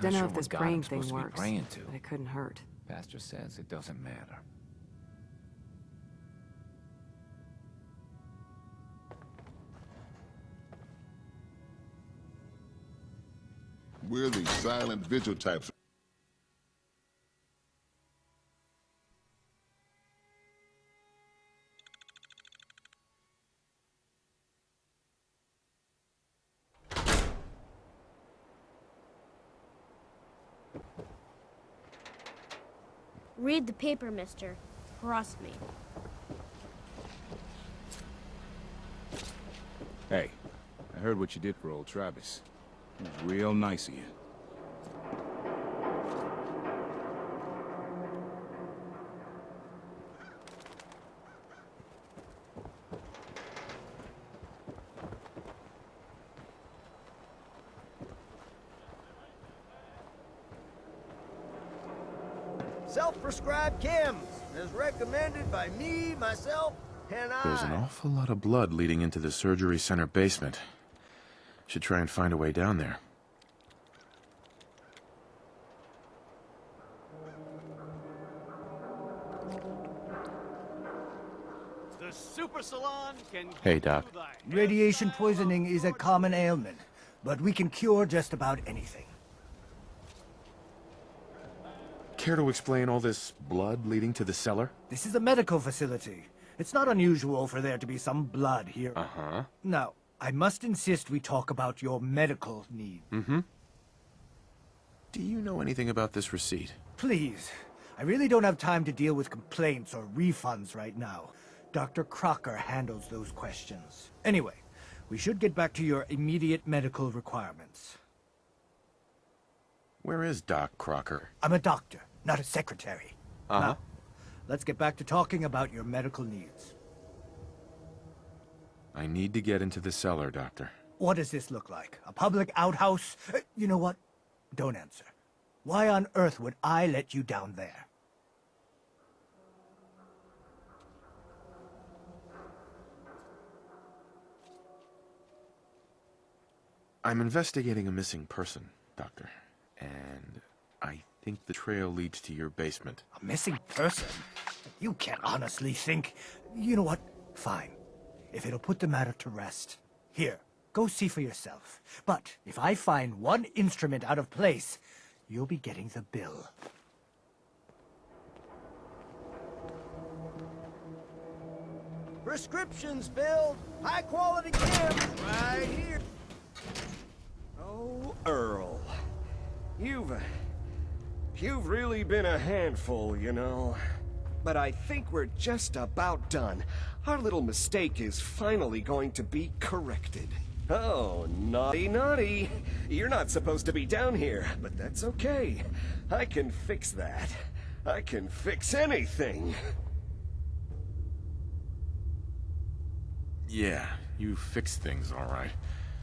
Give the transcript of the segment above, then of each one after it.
Don't know sure if this what God praying I'm thing supposed to be works, praying to. but it couldn't hurt. Pastor says it doesn't matter. We're the silent vigil types. Read the paper, mister. Trust me. Hey, I heard what you did for old Travis. It was real nice of you. Self-prescribed chems, as recommended by me, myself, and I. There's an awful lot of blood leading into the surgery center basement. Should try and find a way down there. The super salon can Hey, Doc. Radiation poisoning is a common ailment, but we can cure just about anything. Care to explain all this blood leading to the cellar? This is a medical facility. It's not unusual for there to be some blood here. Uh-huh. Now, I must insist we talk about your medical needs. Mm-hmm. Do you know anything about this receipt? Please, I really don't have time to deal with complaints or refunds right now. Dr. Crocker handles those questions. Anyway, we should get back to your immediate medical requirements. Where is Doc Crocker? I'm a doctor, not a secretary. Uh-huh. Now, let's get back to talking about your medical needs. I need to get into the cellar, Doctor. What does this look like? A public outhouse? You know what? Don't answer. Why on earth would I let you down there? I'm investigating a missing person, Doctor. And I think the trail leads to your basement. A missing person? You can't honestly think... You know what? Fine. If it'll put the matter to rest. Here, go see for yourself. But if I find one instrument out of place, you'll be getting the bill. Prescriptions filled. High quality cams right here. Oh, Earl. You've really been a handful, you know. But I think we're just about done. Our little mistake is finally going to be corrected. Oh, naughty, naughty. You're not supposed to be down here, but that's okay. I can fix that. I can fix anything. Yeah, you fixed things, all right.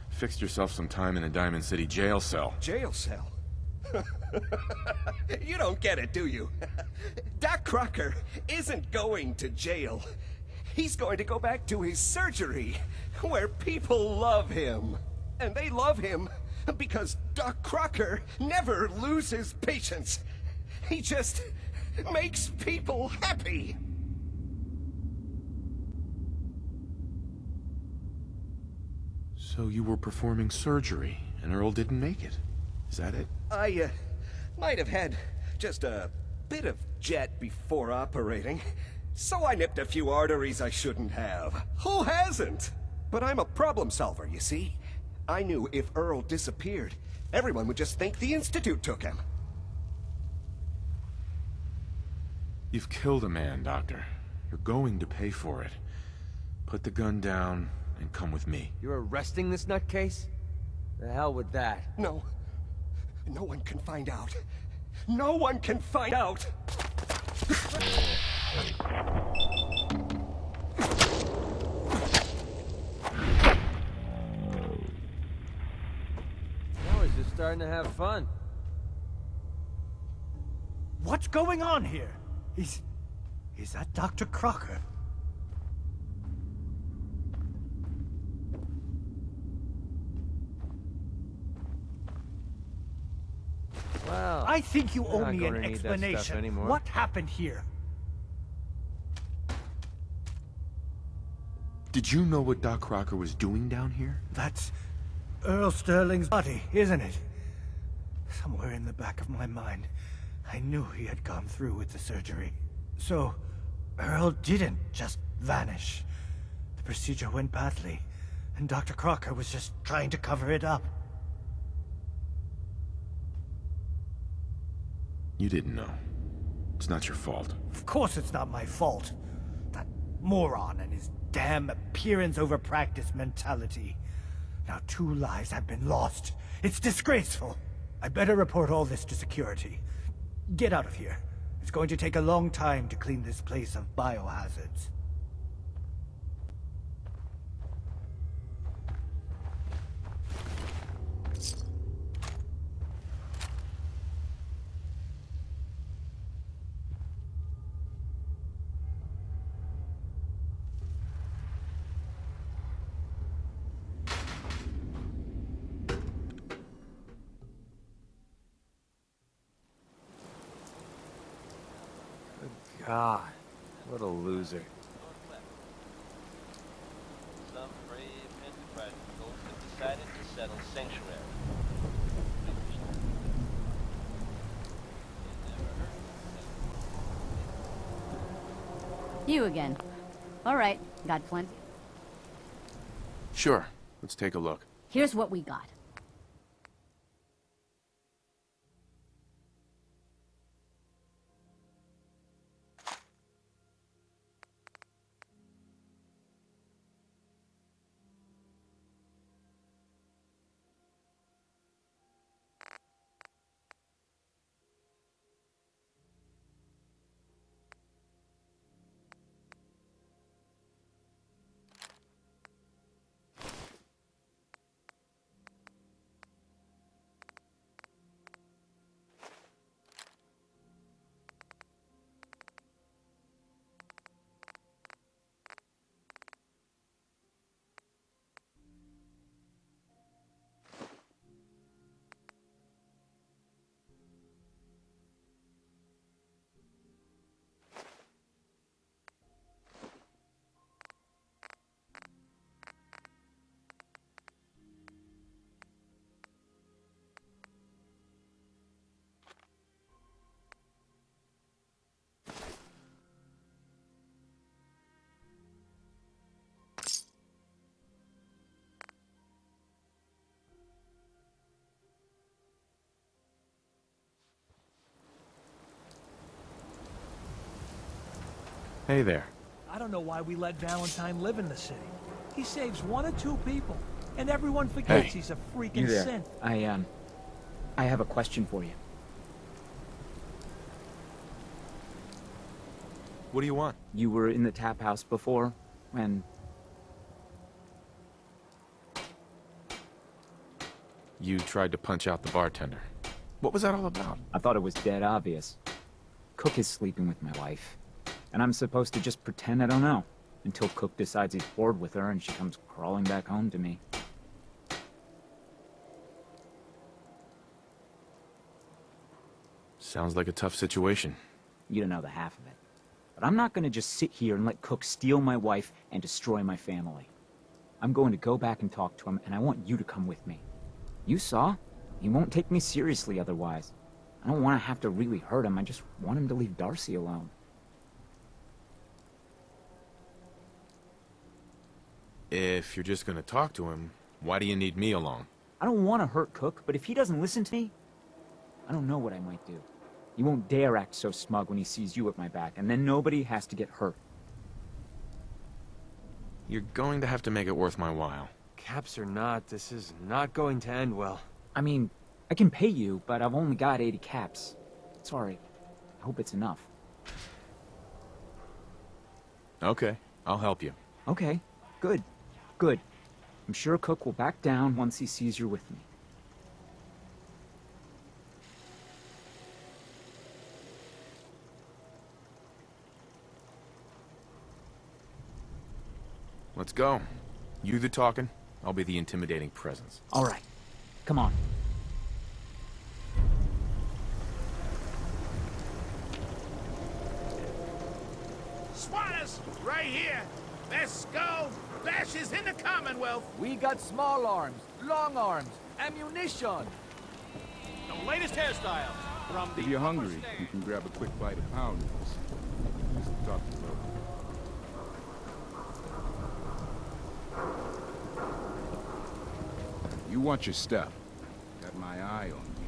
Fixed yourself some time in a Diamond City jail cell. Jail cell? You don't get it, do you? Doc Crocker isn't going to jail. He's going to go back to his surgery, where people love him. And they love him because Doc Crocker never loses patience. He just makes people happy. So you were performing surgery, and Earl didn't make it. Is that it? I, might have had just a bit of jet before operating. So I nipped a few arteries I shouldn't have. Who hasn't? But I'm a problem solver, you see. I knew if Earl disappeared, everyone would just think the Institute took him. You've killed a man, Doctor. You're going to pay for it. Put the gun down and come with me. You're arresting this nutcase? The hell with that. No. No one can find out. No one can find out! Now he's just starting to have fun. What's going on here? Is that Dr. Crocker? Well, I think you we're owe not me gonna an need that stuff explanation. anymore. What happened here? Did you know what Doc Crocker was doing down here? That's Earl Sterling's body, isn't it? Somewhere in the back of my mind, I knew he had gone through with the surgery. So, Earl didn't just vanish. The procedure went badly, and Dr. Crocker was just trying to cover it up. You didn't know. It's not your fault. Of course it's not my fault. That moron and his damn appearance over practice mentality. Now 2 lives have been lost. It's disgraceful. I better report all this to security. Get out of here. It's going to take a long time to clean this place of biohazards. God, what a loser. Some brave enterprising folks have decided to settle sanctuary. You again. All right, got plenty. Sure. Let's take a look. Here's what we got. Hey there. I don't know why we let Valentine live in the city. He saves 1 or 2 people, and everyone forgets Hey. he's a You freaking there. synth. I have a question for you. What do you want? You were in the tap house before, when... You tried to punch out the bartender. What was that all about? I thought it was dead obvious. Cook is sleeping with my wife. And I'm supposed to just pretend I don't know, until Cook decides he's bored with her and she comes crawling back home to me. Sounds like a tough situation. You don't know the half of it. But I'm not gonna just sit here and let Cook steal my wife and destroy my family. I'm going to go back and talk to him, and I want you to come with me. You saw? He won't take me seriously otherwise. I don't want to have to really hurt him, I just want him to leave Darcy alone. If you're just gonna talk to him, why do you need me along? I don't want to hurt Cook, but if he doesn't listen to me, I don't know what I might do. He won't dare act so smug when he sees you at my back, and then nobody has to get hurt. You're going to have to make it worth my while. Caps or not, this is not going to end well. I mean, I can pay you, but I've only got 80 caps. Sorry. I hope it's enough. Okay, I'll help you. Okay, good. Good. I'm sure Cook will back down once he sees you're with me. Let's go. You the talking, I'll be the intimidating presence. All right. Come on. Yes, right here. Best skull bashes in the Commonwealth. We got small arms, long arms, ammunition. The latest hairstyles from the If you're upper hungry, stand. you can grab a quick bite of pound noodles. Use the top to load. You want your stuff. Got my eye on you.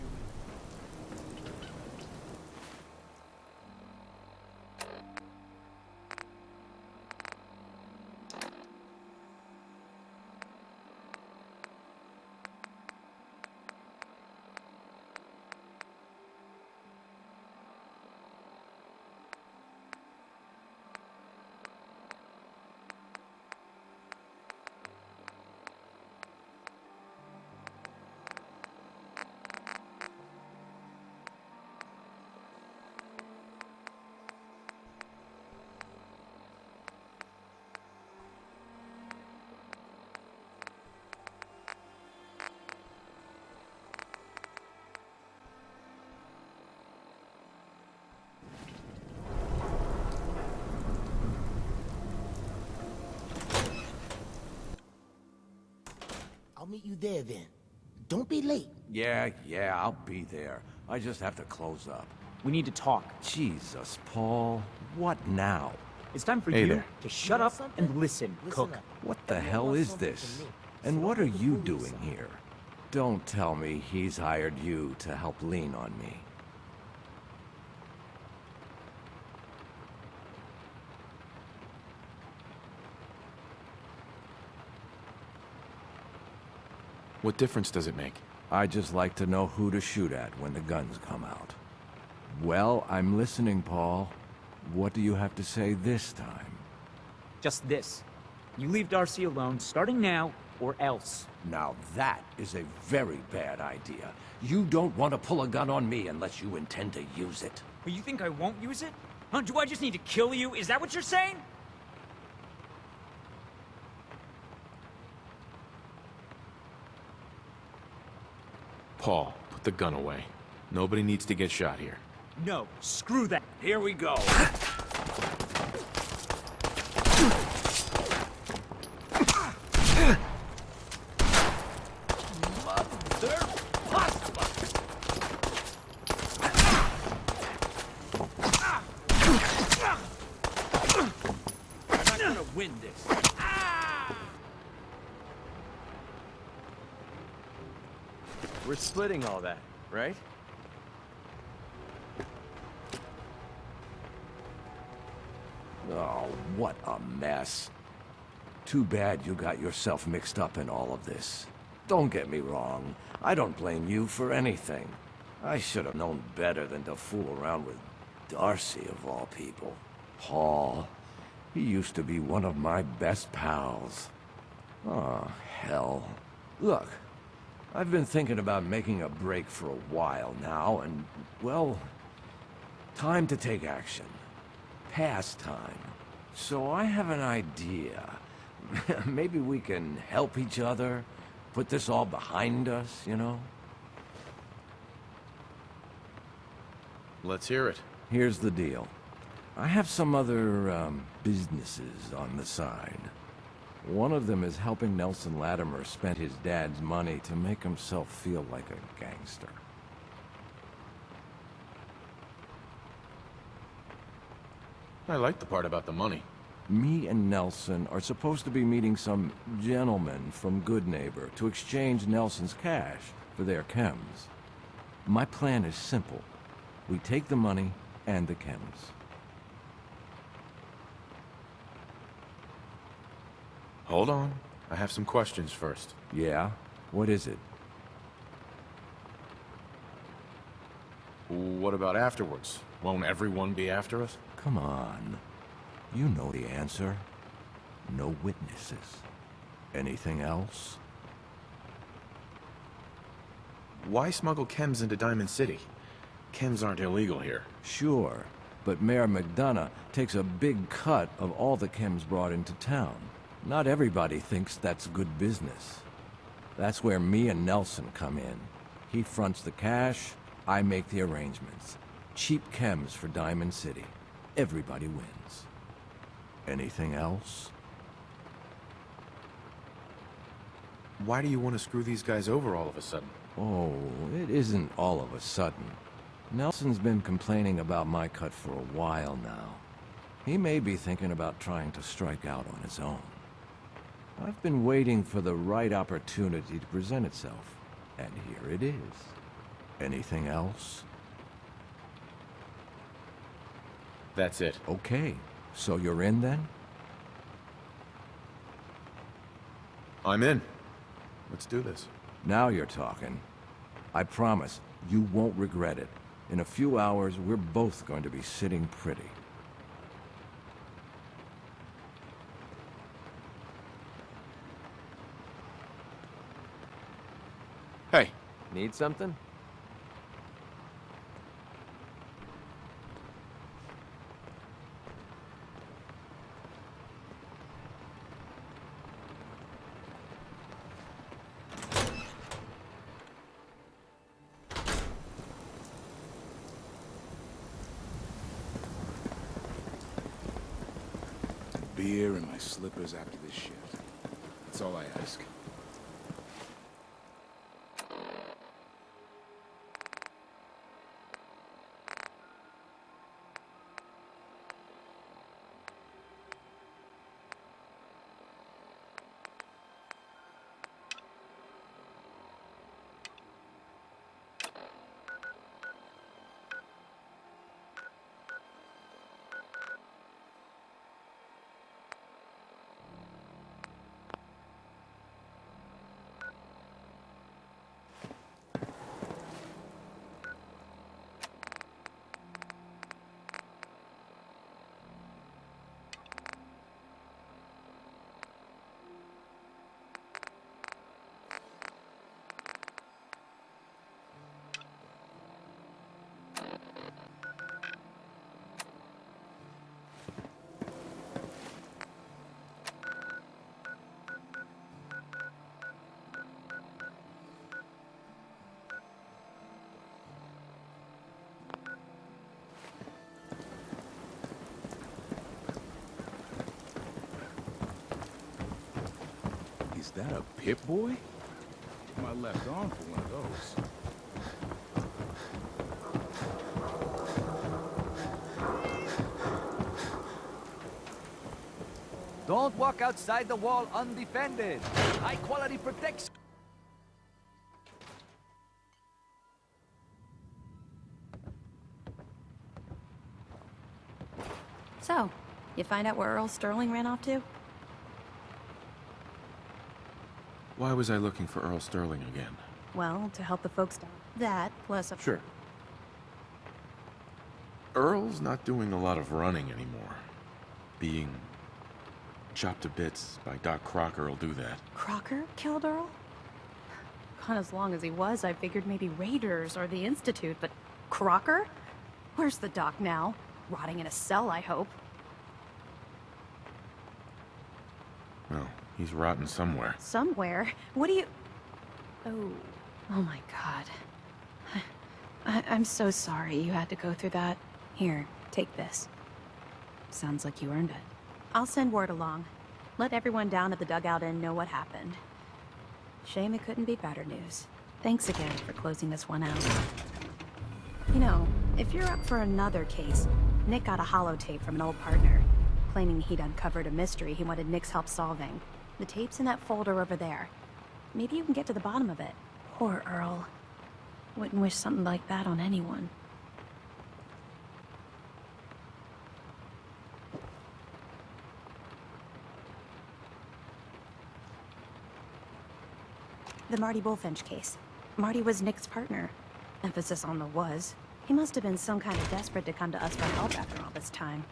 I'll meet you there then. Don't be late. Yeah, I'll be there. I just have to close up. We need to talk. Jesus, Paul. What now? It's time for Hey you there. to shut up and listen, Cook. up. What the hell is this? And what are you doing here? Don't tell me he's hired you to help lean on me. What difference does it make? I just like to know who to shoot at when the guns come out. Well, I'm listening, Paul. What do you have to say this time? Just this. You leave Darcy alone, starting now, or else. Now that is a very bad idea. You don't want to pull a gun on me unless you intend to use it. But you think I won't use it? Huh, do I just need to kill you? Is that what you're saying? Paul, put the gun away. Nobody needs to get shot here. No, screw that. Here we go. I'm not gonna win this. We're splitting all that, right? Oh, what a mess. Too bad you got yourself mixed up in all of this. Don't get me wrong. I don't blame you for anything. I should have known better than to fool around with Darcy of all people. Paul. He used to be one of my best pals. Oh, hell. Look, I've been thinking about making a break for a while now, and, well, time to take action. Past time. So I have an idea. Maybe we can help each other, put this all behind us, you know? Let's hear it. Here's the deal. I have some other, businesses on the side. One of them is helping Nelson Latimer spend his dad's money to make himself feel like a gangster. I like the part about the money. Me and Nelson are supposed to be meeting some gentleman from Good Neighbor to exchange Nelson's cash for their chems. My plan is simple. We take the money and the chems. Hold on. I have some questions first. Yeah? What is it? What about afterwards? Won't everyone be after us? Come on. You know the answer. No witnesses. Anything else? Why smuggle chems into Diamond City? Chems aren't illegal here. Sure, but Mayor McDonough takes a big cut of all the chems brought into town. Not everybody thinks that's good business. That's where me and Nelson come in. He fronts the cash, I make the arrangements. Cheap chems for Diamond City. Everybody wins. Anything else? Why do you want to screw these guys over all of a sudden? Oh, it isn't all of a sudden. Nelson's been complaining about my cut for a while now. He may be thinking about trying to strike out on his own. I've been waiting for the right opportunity to present itself, and here it is. Anything else? That's it. Okay, so you're in then? I'm in. Let's do this. Now you're talking. I promise, you won't regret it. In a few hours, we're both going to be sitting pretty. Hey. Need something? Beer and my slippers after this shift. That's all I ask. Is that a Pip-Boy? My left arm for one of those. Don't walk outside the wall undefended. High quality protection. So, you find out where Earl Sterling ran off to? Why was I looking for Earl Sterling again? Well, to help the folks down. That, plus a... Sure. Earl's not doing a lot of running anymore. Being chopped to bits by Doc Crocker will do that. Crocker killed Earl? Gone as long as he was, I figured maybe Raiders or the Institute, but Crocker? Where's the doc now? Rotting in a cell, I hope. Well, he's rotten somewhere. Somewhere? What do you... Oh my God. I'm so sorry you had to go through that. Here, take this. Sounds like you earned it. I'll send word along. Let everyone down at the dugout inn know what happened. Shame it couldn't be better news. Thanks again for closing this one out. You know, if you're up for another case, Nick got a holotape from an old partner, claiming he'd uncovered a mystery he wanted Nick's help solving. The tape's in that folder over there. Maybe you can get to the bottom of it. Poor Earl. Wouldn't wish something like that on anyone. The Marty Bullfinch case. Marty was Nick's partner. Emphasis on the was. He must have been some kind of desperate to come to us for help after all this time.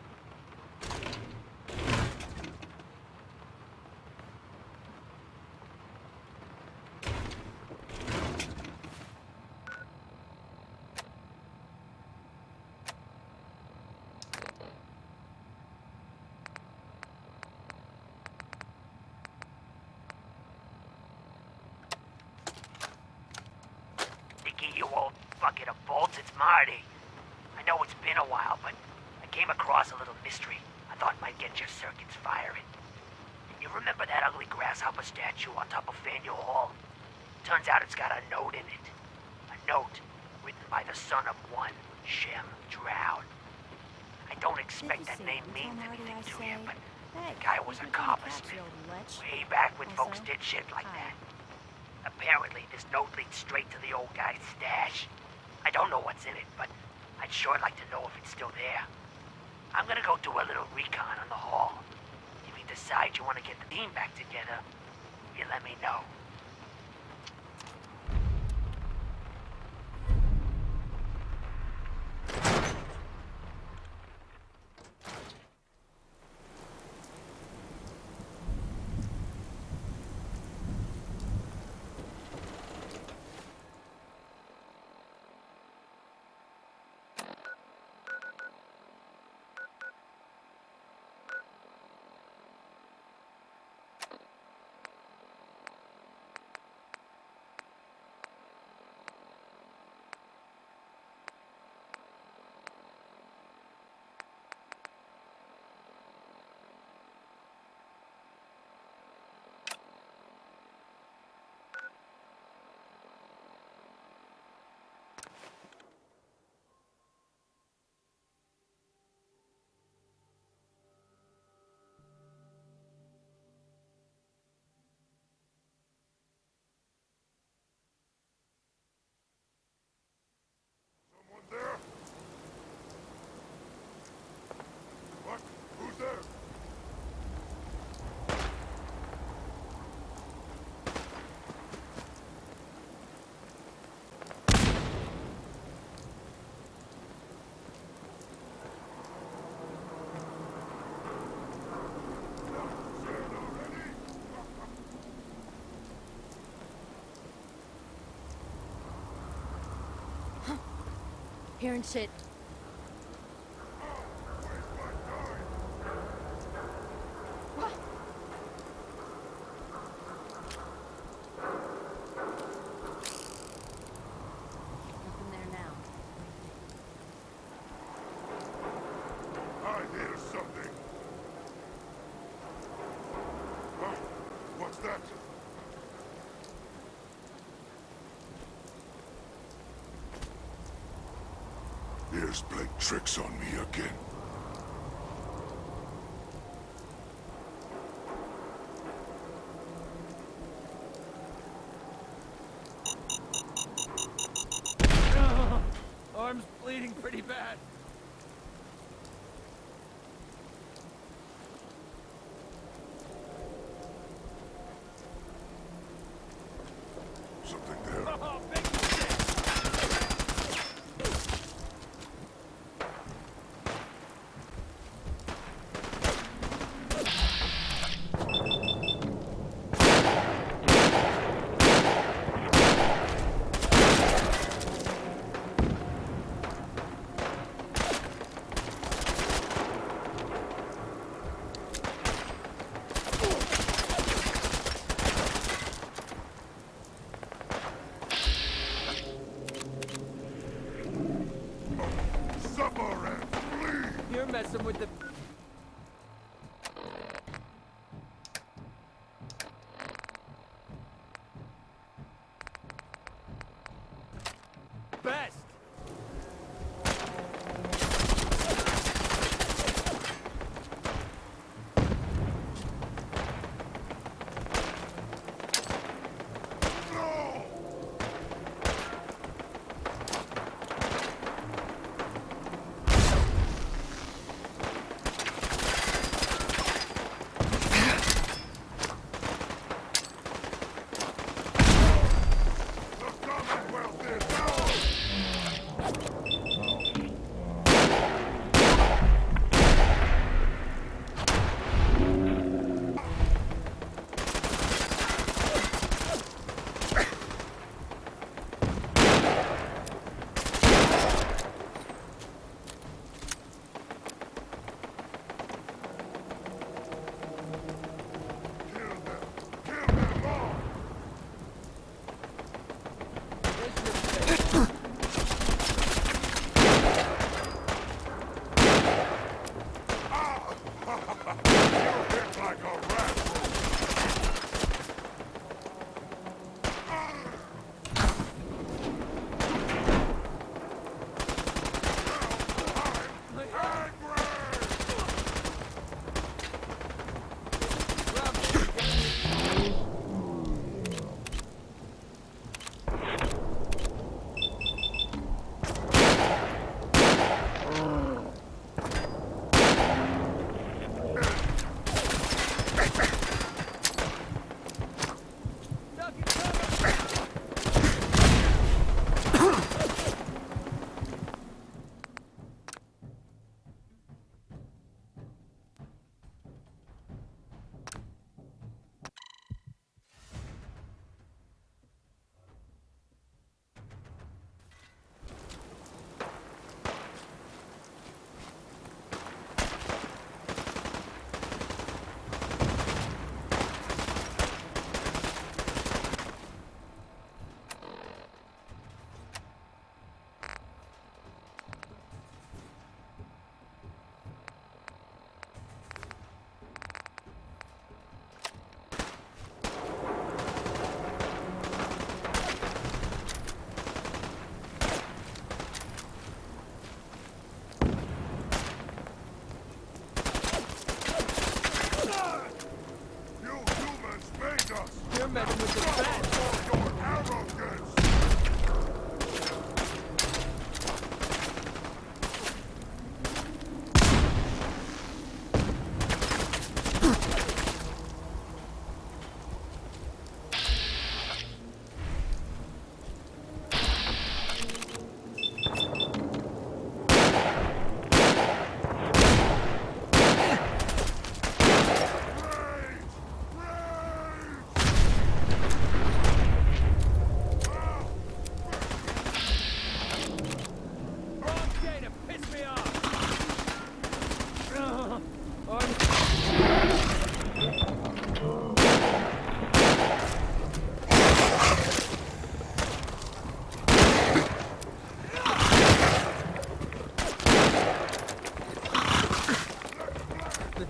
You old bucket of bolts, it's Marty. I know it's been a while, but I came across a little mystery I thought might get your circuits firing. You remember that ugly grasshopper statue on top of Faneuil Hall? Turns out it's got a note in it. A note written by the son of one Shem Drown. I don't expect that name means anything to you, but the guy was a coppersmith. Way back when folks did shit like that. Apparently, this note leads straight to the old guy's stash. I don't know what's in it, but I'd sure like to know if it's still there. I'm gonna go do a little recon on the hall. If you decide you want to get the team back together, you let me know. Hearing shit. What? Nothing there now. I hear something. Huh? What's that? Here's playing tricks on me again. Arm's bleeding pretty bad. Something there. Oh, big You're messing with the... best!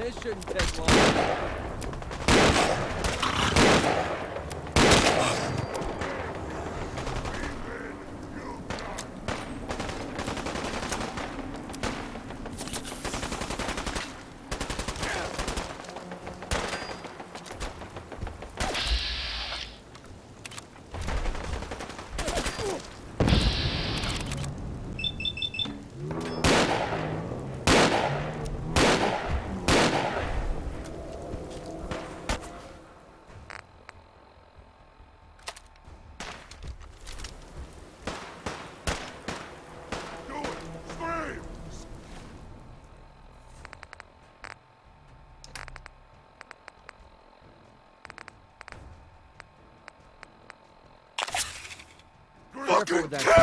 This shouldn't take long. Fucking kill!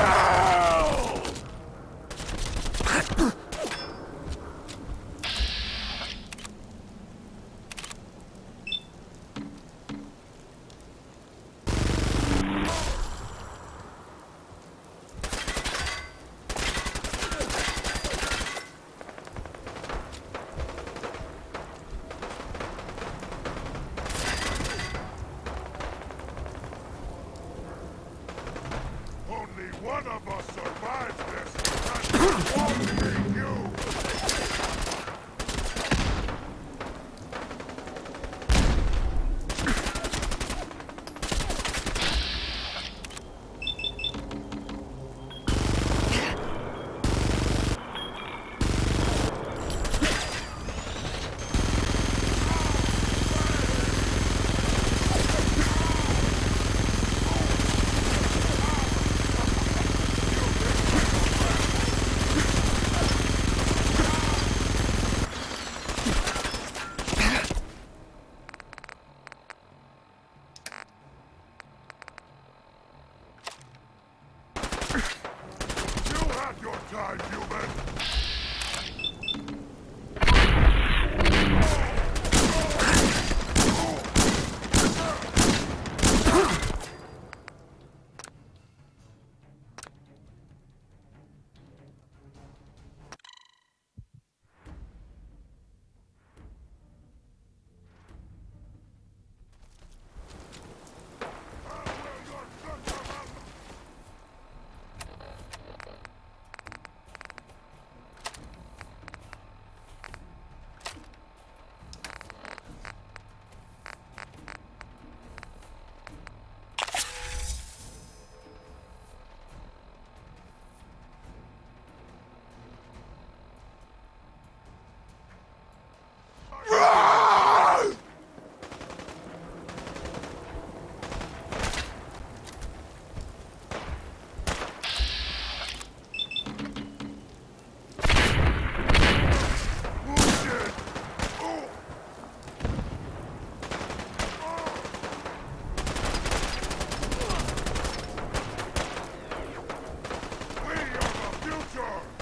Only one of us survives this, and it won't be you! You had your time, human!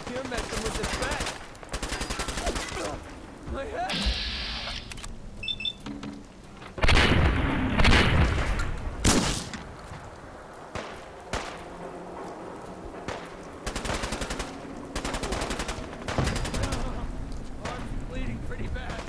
You're messing with the back. My head. Arm's bleeding pretty bad.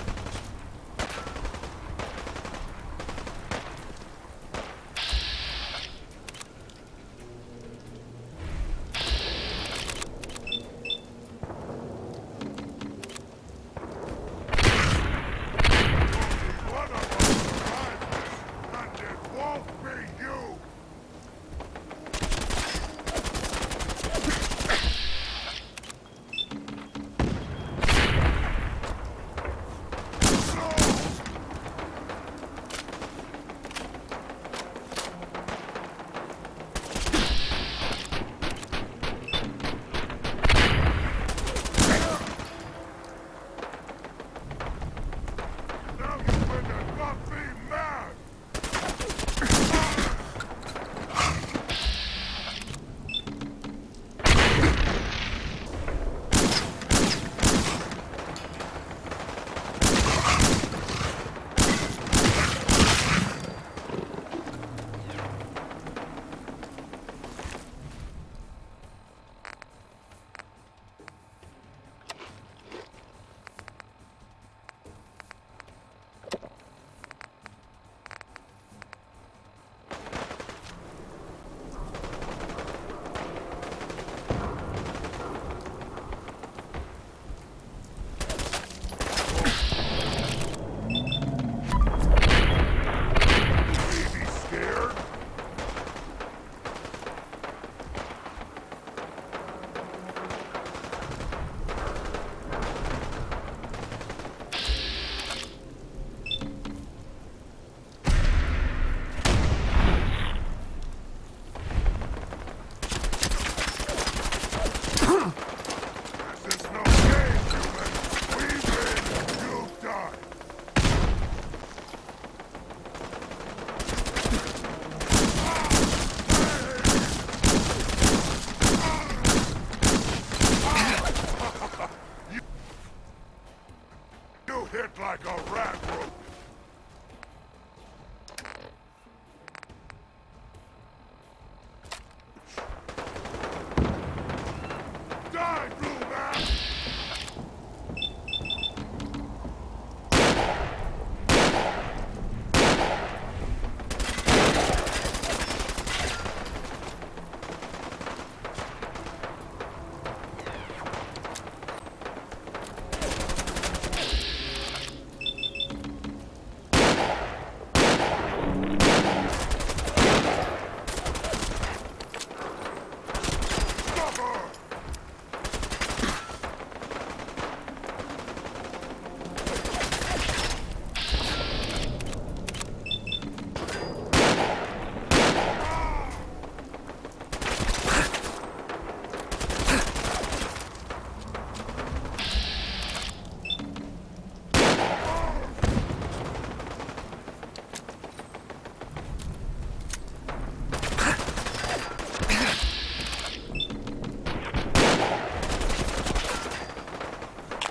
hit like a rat rope. Die, blue man!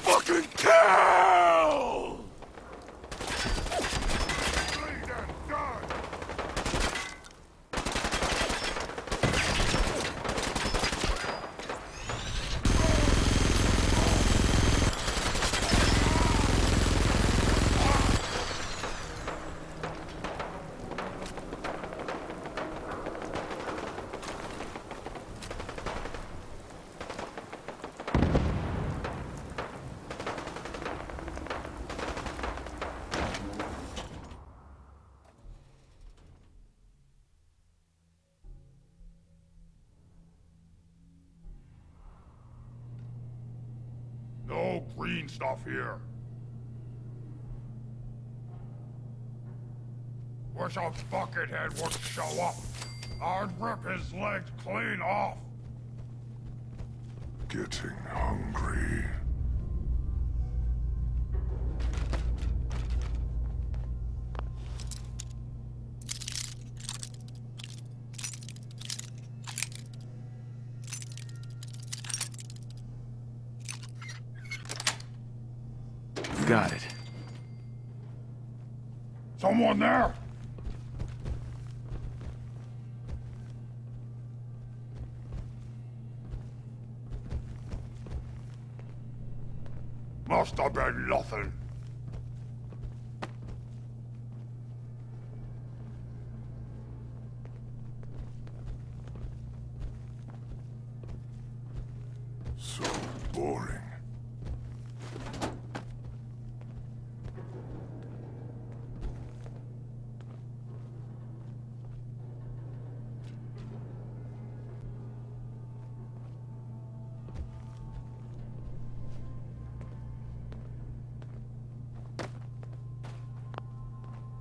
Fucking kill! Bleed and die! No green stuff here. Wish a buckethead would show up. I'd rip his legs clean off. Getting hungry. Got it. Someone there? Must have been nothing. So boring.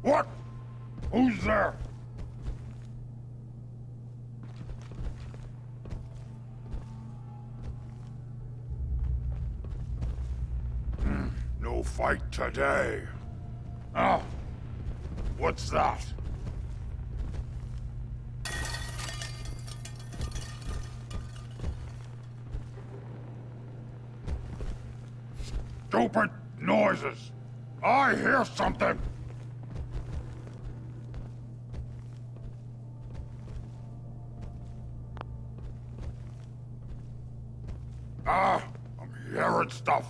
What? Who's there? No fight today. Ah, what's that? Stupid noises. I hear something. Ah, I'm hearing stuff.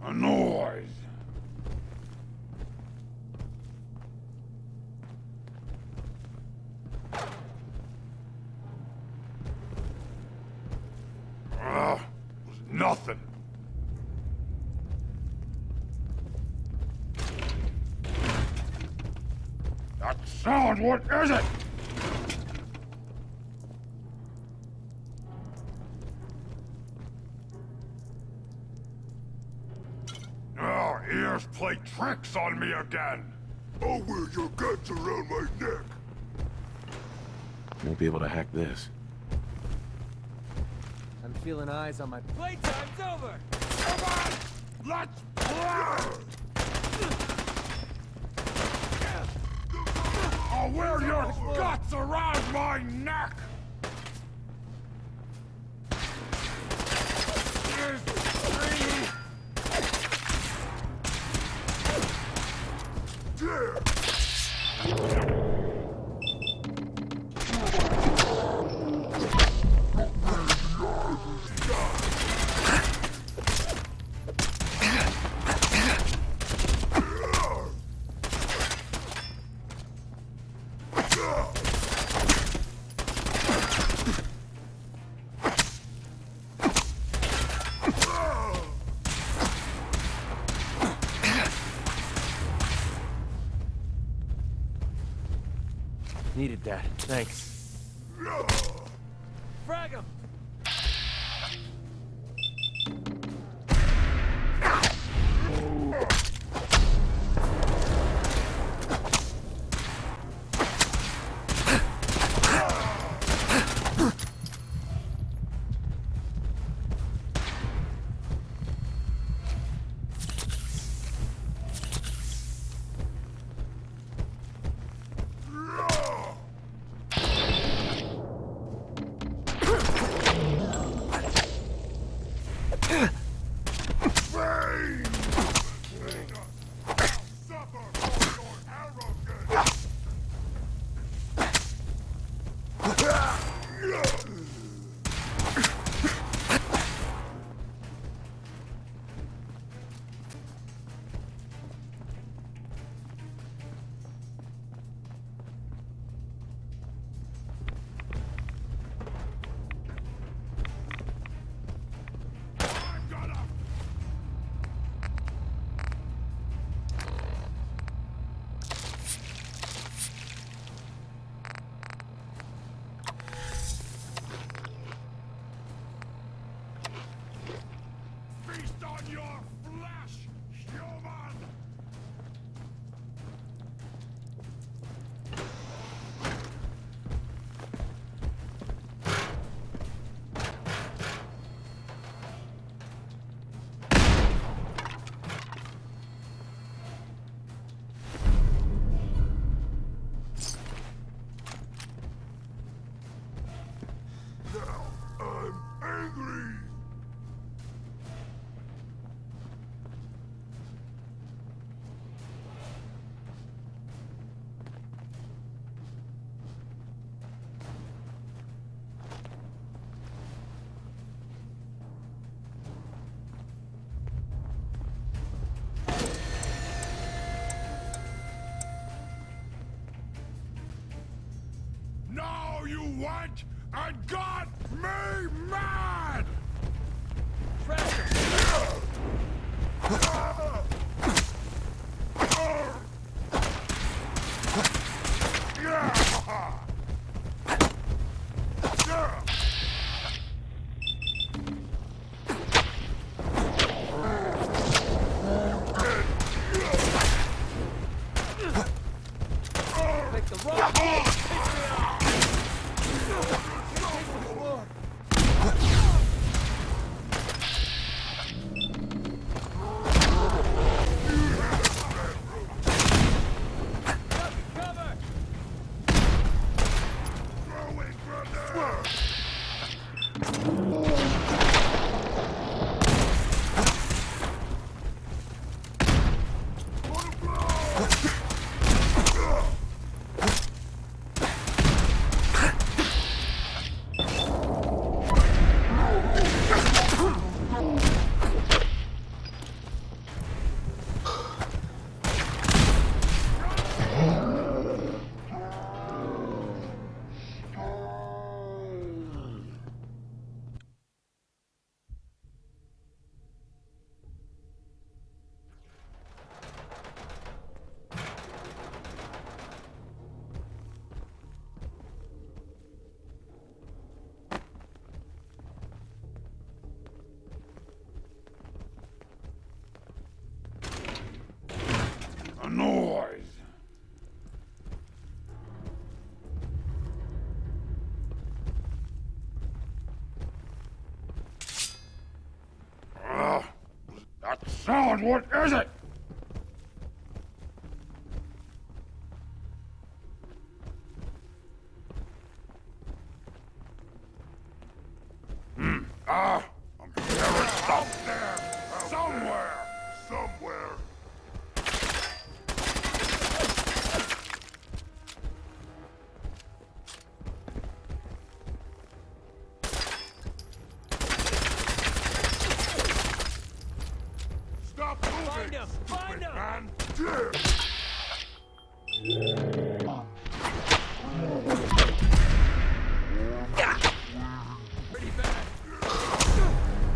A noise. Ah, it was nothing. That sound, what is it? Ears play tricks on me again. I'll wear your guts around my neck. Won't be able to hack this. I'm feeling eyes on my... Playtime's over! Come on! Let's play! I'll wear your guts around my neck! Needed that. Thanks. Frag him! Feast on your flesh, human! Now I'm angry! Now you went and got me mad! Take the wrong ball! Piss me off! Cover! Throwing grenade! A noise! That sound, what is it? I'm hearing stuff there! Somewhere! Somewhere! Stop moving! Find him! Find him! Man! Pretty bad.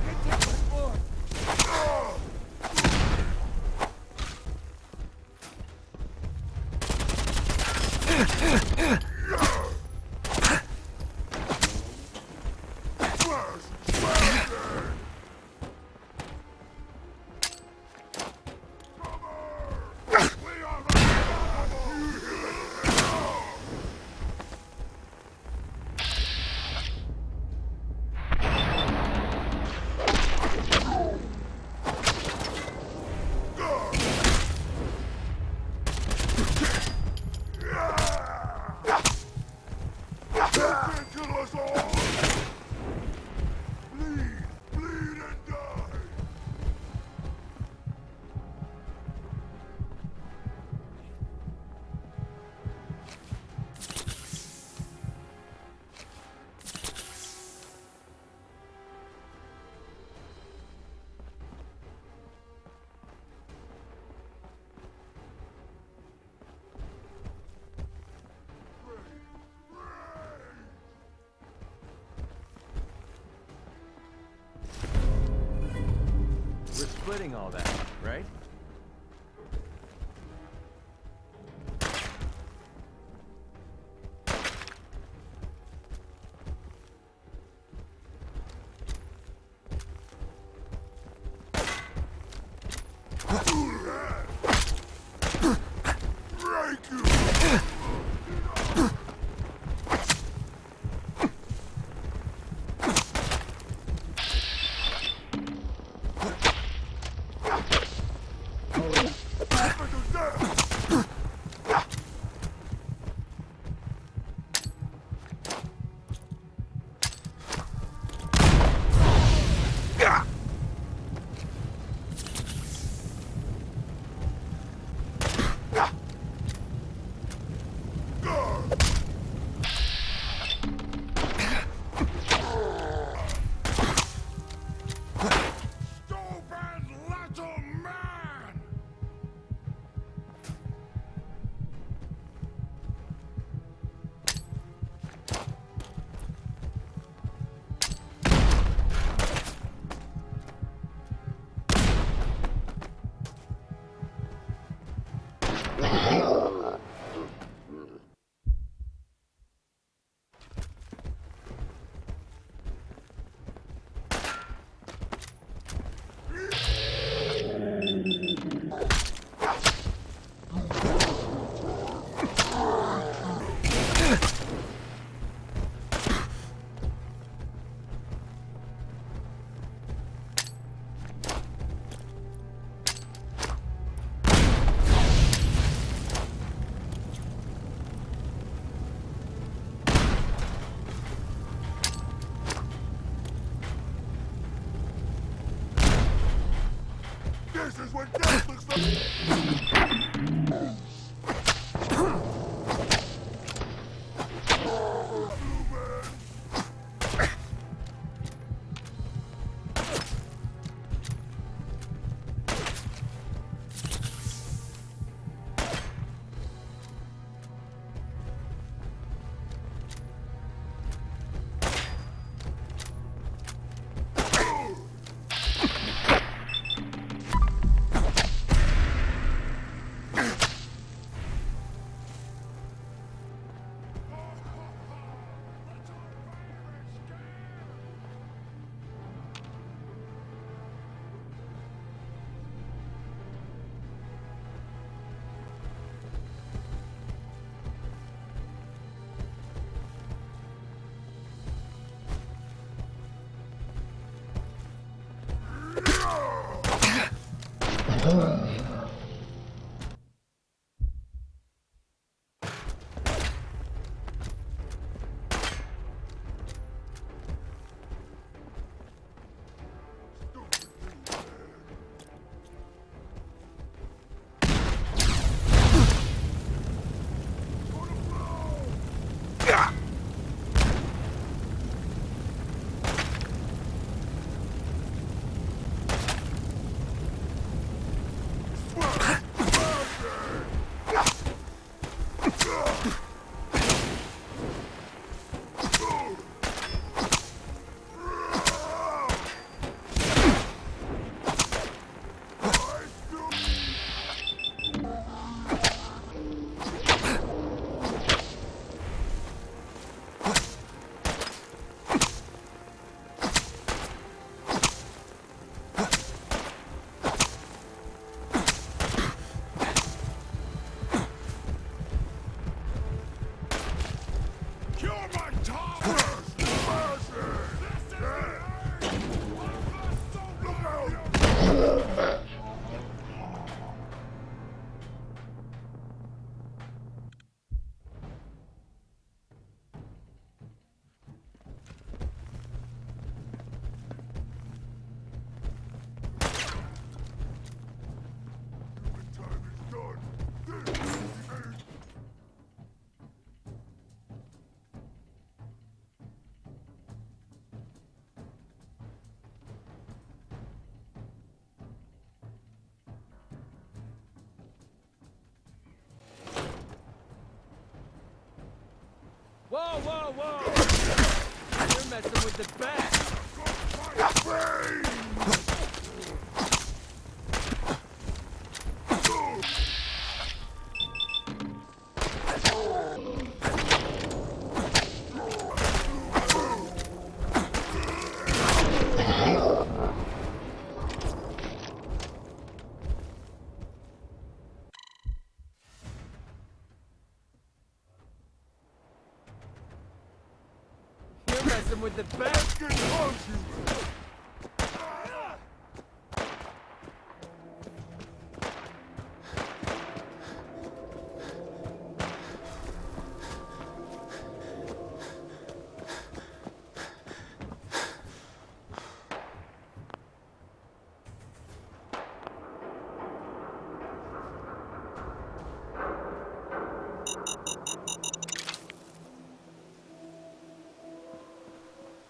Can't take much more. splitting all that, right? This is what death looks like! Whoa, whoa, whoa! You're messing with the best! him with the best. Get close, you!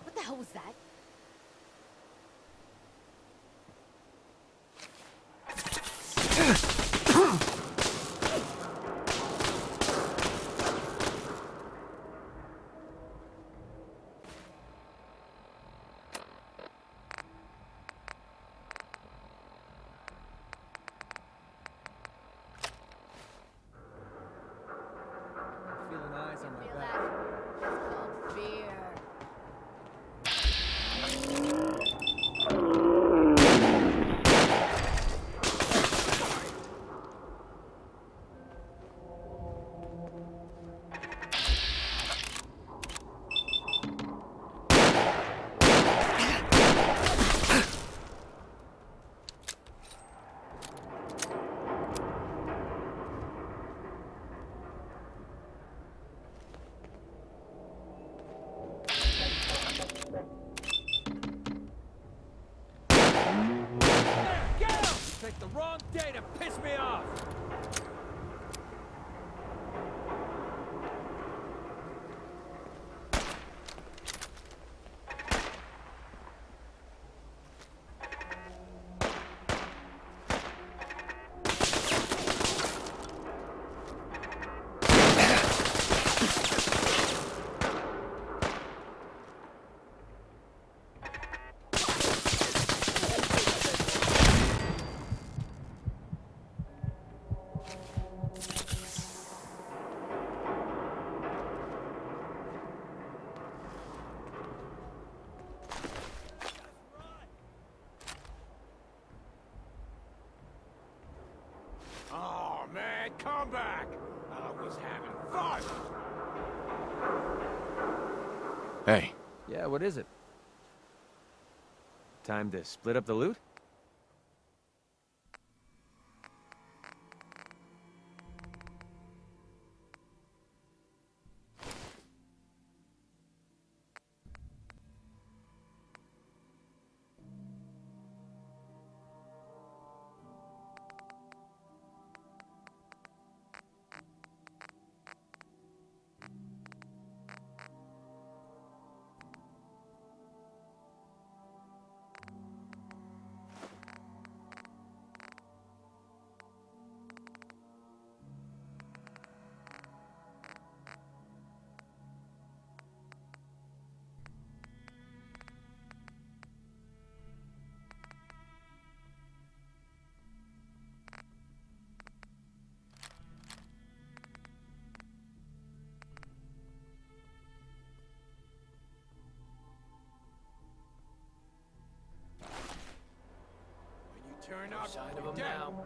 What the hell was that? Feeling eyes on my Feel back. that? It's called fear. Get out! You picked the wrong day to piss me off. Oh, man, come back! I was having fun! Hey, Yeah, what is it? Time to split up the loot? Turn up, Sign of you're him dead. now.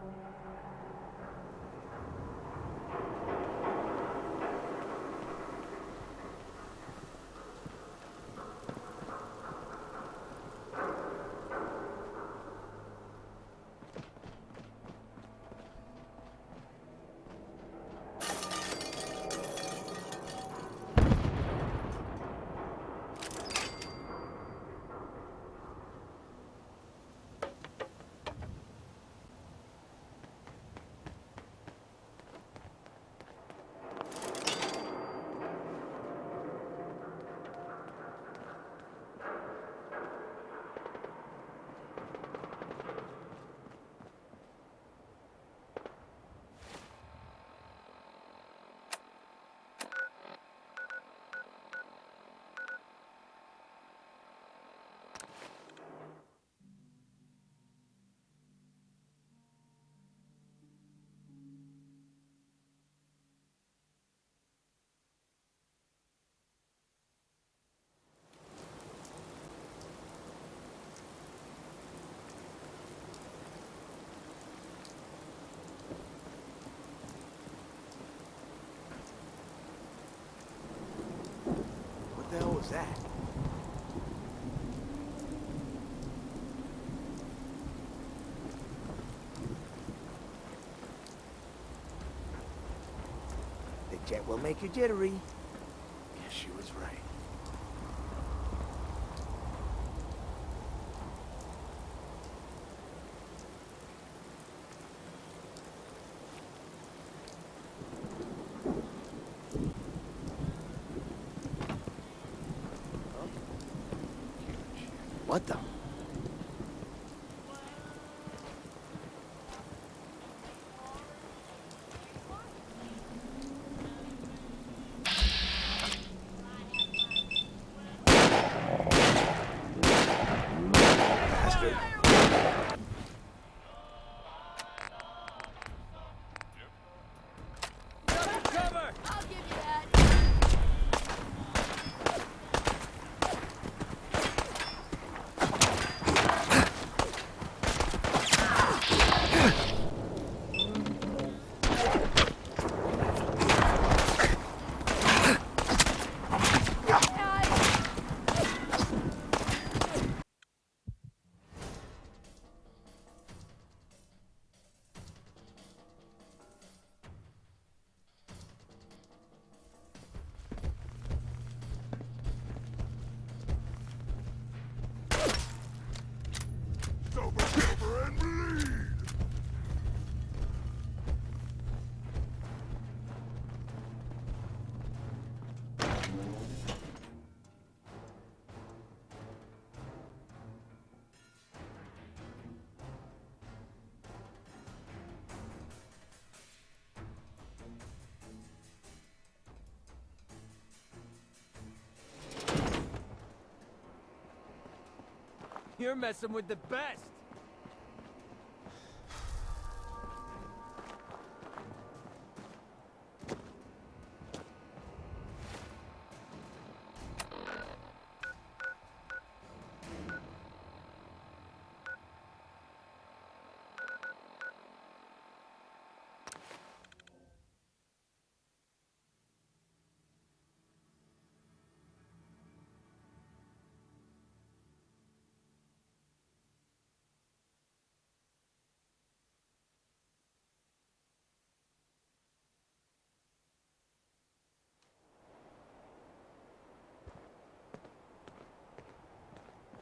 What the hell was that? Jet will make you jittery. Yes, she was right. What the? Bastard. Cover! I'll give you that. Sober, sober, and bleed! You're messing with the best.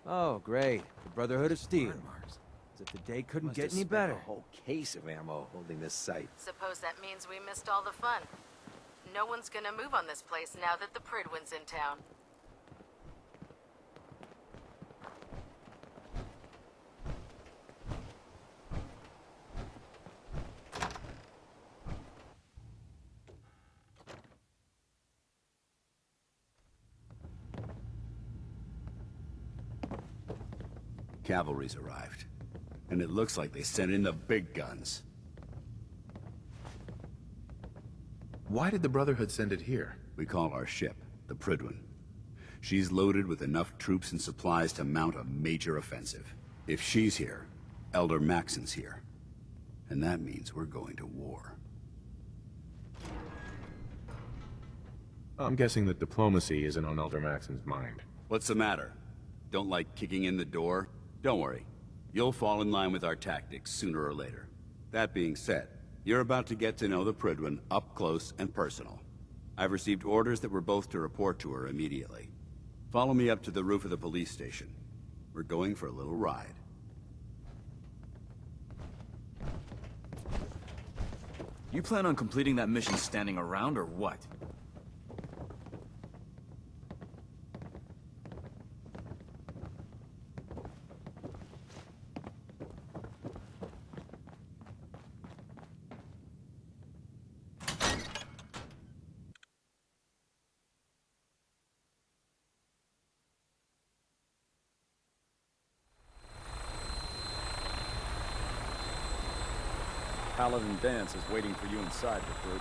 Oh, great. The Brotherhood of Steel. As if the day couldn't get any better. A whole case of ammo holding this site. Suppose that means we missed all the fun. No one's gonna move on this place now that the Pridwin's in town. Cavalry's arrived. And it looks like they sent in the big guns. Why did the Brotherhood send it here? We call our ship the Pridwin. She's loaded with enough troops and supplies to mount a major offensive. If she's here, Elder Maxon's here. And that means we're going to war. I'm guessing that diplomacy isn't on Elder Maxon's mind. What's the matter? Don't like kicking in the door? Don't worry. You'll fall in line with our tactics sooner or later. That being said, you're about to get to know the Pridwin up close and personal. I've received orders that we're both to report to her immediately. Follow me up to the roof of the police station. We're going for a little ride. You plan on completing that mission standing around, or what? Paladin Dance is waiting for you inside, recruit.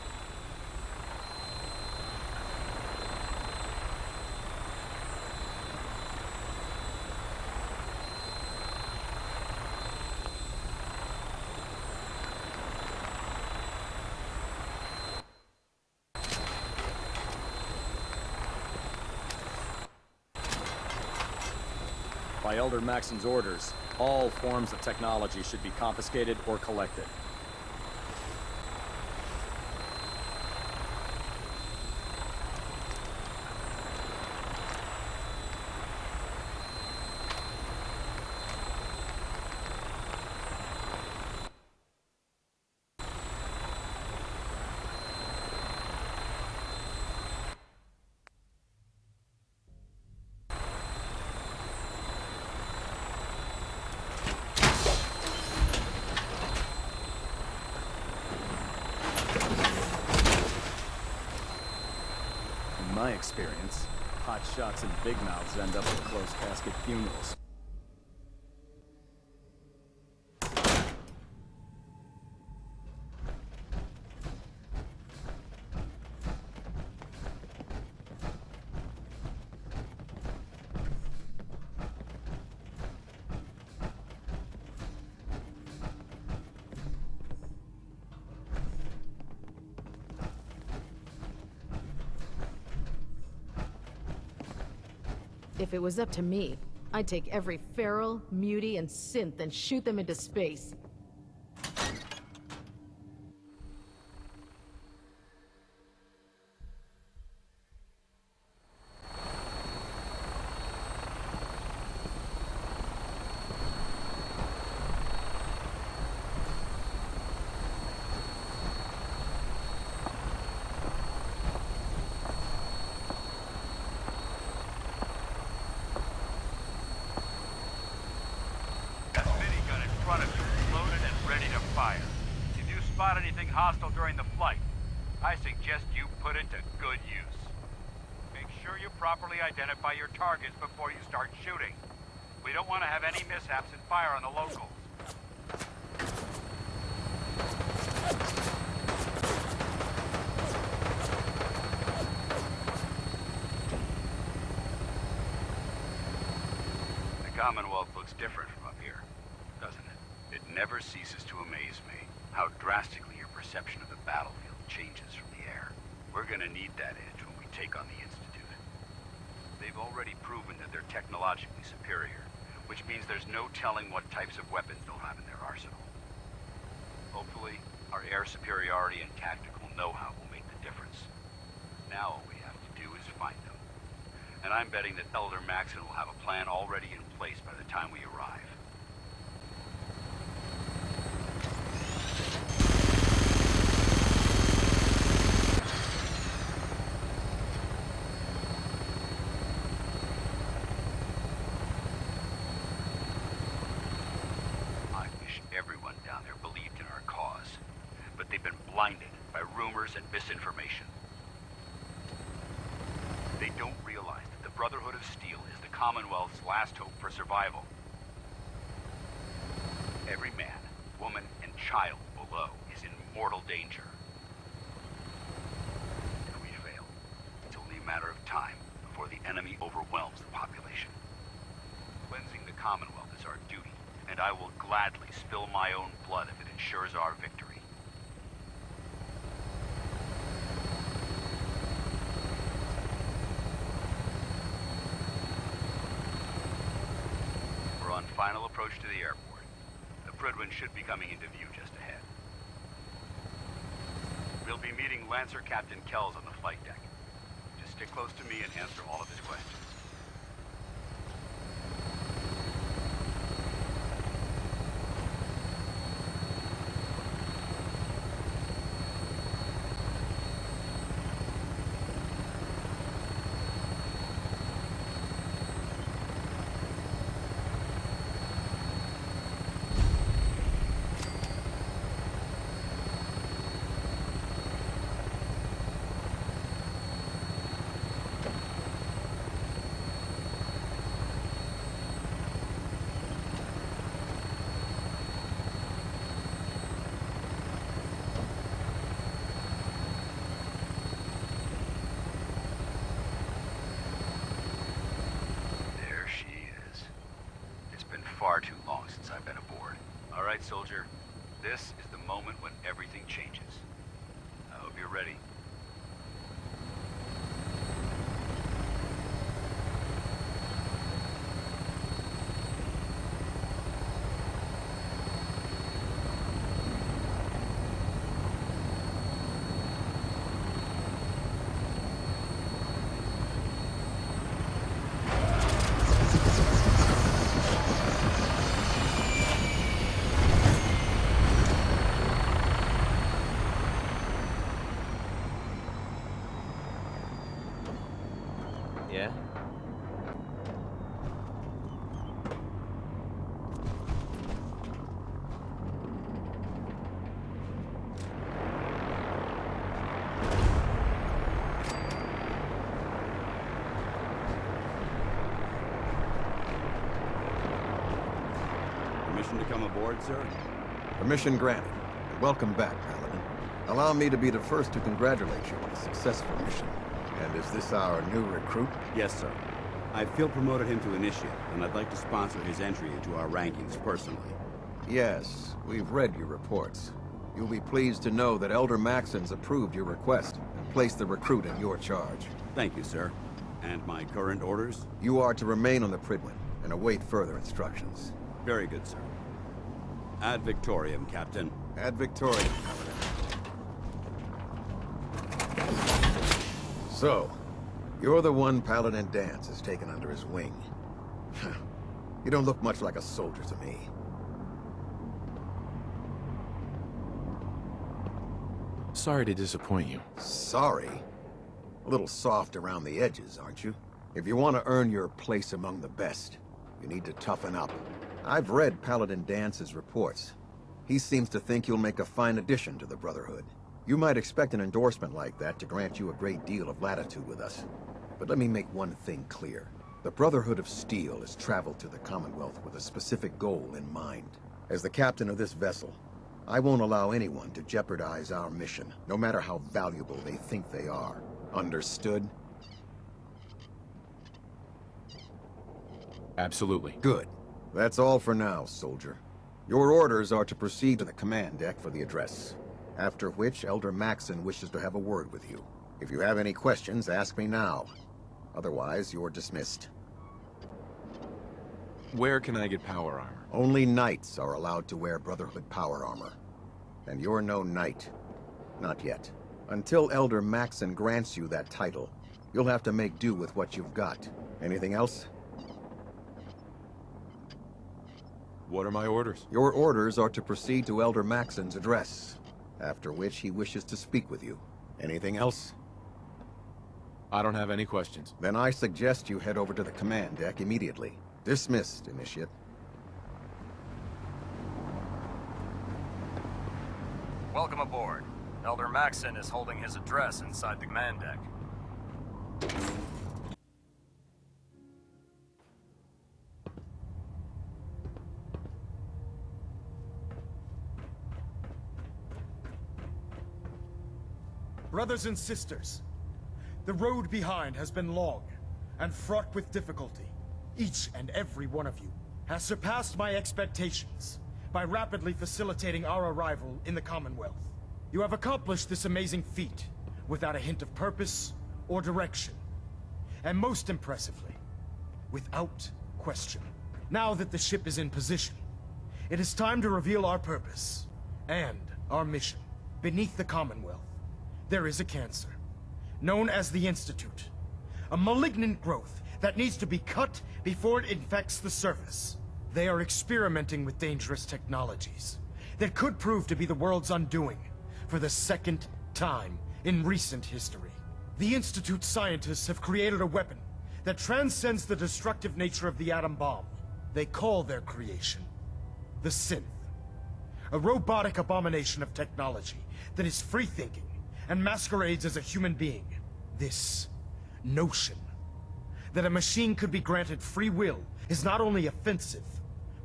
By Elder Maxon's orders, all forms of technology should be confiscated or collected. experience, hot shots and big mouths end up at closed casket funerals. If it was up to me, I'd take every feral, mutie, and synth and shoot them into space. Anything hostile during the flight, I suggest you put it to good use. Make sure you properly identify your targets before you start shooting. We don't want to have any mishaps and fire on the locals. The Commonwealth looks different from up here, doesn't it? It never ceases to amaze me how drastically your perception of the battlefield changes from the air. We're gonna need that edge when we take on the Institute. They've already proven that they're technologically superior, which means there's no telling what types of weapons they'll have in their arsenal. Hopefully, our air superiority and tactical know-how will make the difference. Now all we have to do is find them. And I'm betting that Elder Maxon will have a plan already in place by the time we arrive. Everyone down there believed in our cause, but they've been blinded by rumors and misinformation. They don't realize that the Brotherhood of Steel is the Commonwealth's last hope for survival. Every man, woman, and child below is in mortal danger. If we fail, it's only a matter of time before the enemy overwhelms the population. Cleansing the Commonwealth is our duty, and I will gladly spill my own blood if it ensures our victory. We're on final approach to the airport. The Prydwen should be coming into view just ahead. We'll be meeting Lancer Captain Kells on the flight deck. Just stick close to me and answer all of his questions. Far too long since I've been aboard. All right, soldier. This is the moment when everything changes. I hope you're ready. Welcome aboard, sir. Permission granted. Welcome back, Paladin. Allow me to be the first to congratulate you on a successful mission. And is this our new recruit? Yes, sir. I feel promoted him to initiate, and I'd like to sponsor his entry into our rankings personally. Yes, we've read your reports. You'll be pleased to know that Elder Maxon's approved your request and placed the recruit in your charge. Thank you, sir. And my current orders? You are to remain on the Pridwin and await further instructions. Very good, sir. Ad Victoriam, Captain. Ad Victoriam, Paladin. So, you're the one Paladin Danse has taken under his wing. You don't look much like a soldier to me. Sorry to disappoint you. Sorry? A little soft around the edges, aren't you? If you want to earn your place among the best, you need to toughen up. I've read Paladin Dance's reports. He seems to think you'll make a fine addition to the Brotherhood. You might expect an endorsement like that to grant you a great deal of latitude with us. But let me make one thing clear. The Brotherhood of Steel has traveled to the Commonwealth with a specific goal in mind. As the captain of this vessel, I won't allow anyone to jeopardize our mission, no matter how valuable they think they are. Understood? Absolutely. Good. That's all for now, soldier. Your orders are to proceed to the command deck for the address. After which, Elder Maxon wishes to have a word with you. If you have any questions, ask me now. Otherwise, you're dismissed. Where can I get power armor? Only knights are allowed to wear Brotherhood power armor. And you're no knight. Not yet. Until Elder Maxon grants you that title, you'll have to make do with what you've got. Anything else? What are my orders? Your orders are to proceed to Elder Maxon's address, after which he wishes to speak with you. Anything else? I don't have any questions. Then I suggest you head over to the command deck immediately. Dismissed, Initiate. Welcome aboard. Elder Maxon is holding his address inside the command deck. Brothers and sisters, the road behind has been long and fraught with difficulty. Each and every one of you has surpassed my expectations by rapidly facilitating our arrival in the Commonwealth. You have accomplished this amazing feat without a hint of purpose or direction. And most impressively, without question. Now that the ship is in position, it is time to reveal our purpose and our mission. Beneath the Commonwealth, there is a cancer, known as the Institute. A malignant growth that needs to be cut before it infects the surface. They are experimenting with dangerous technologies that could prove to be the world's undoing for the second time in recent history. The Institute scientists have created a weapon that transcends the destructive nature of the atom bomb. They call their creation the Synth, a robotic abomination of technology that is free-thinking and masquerades as a human being. This notion that a machine could be granted free will is not only offensive,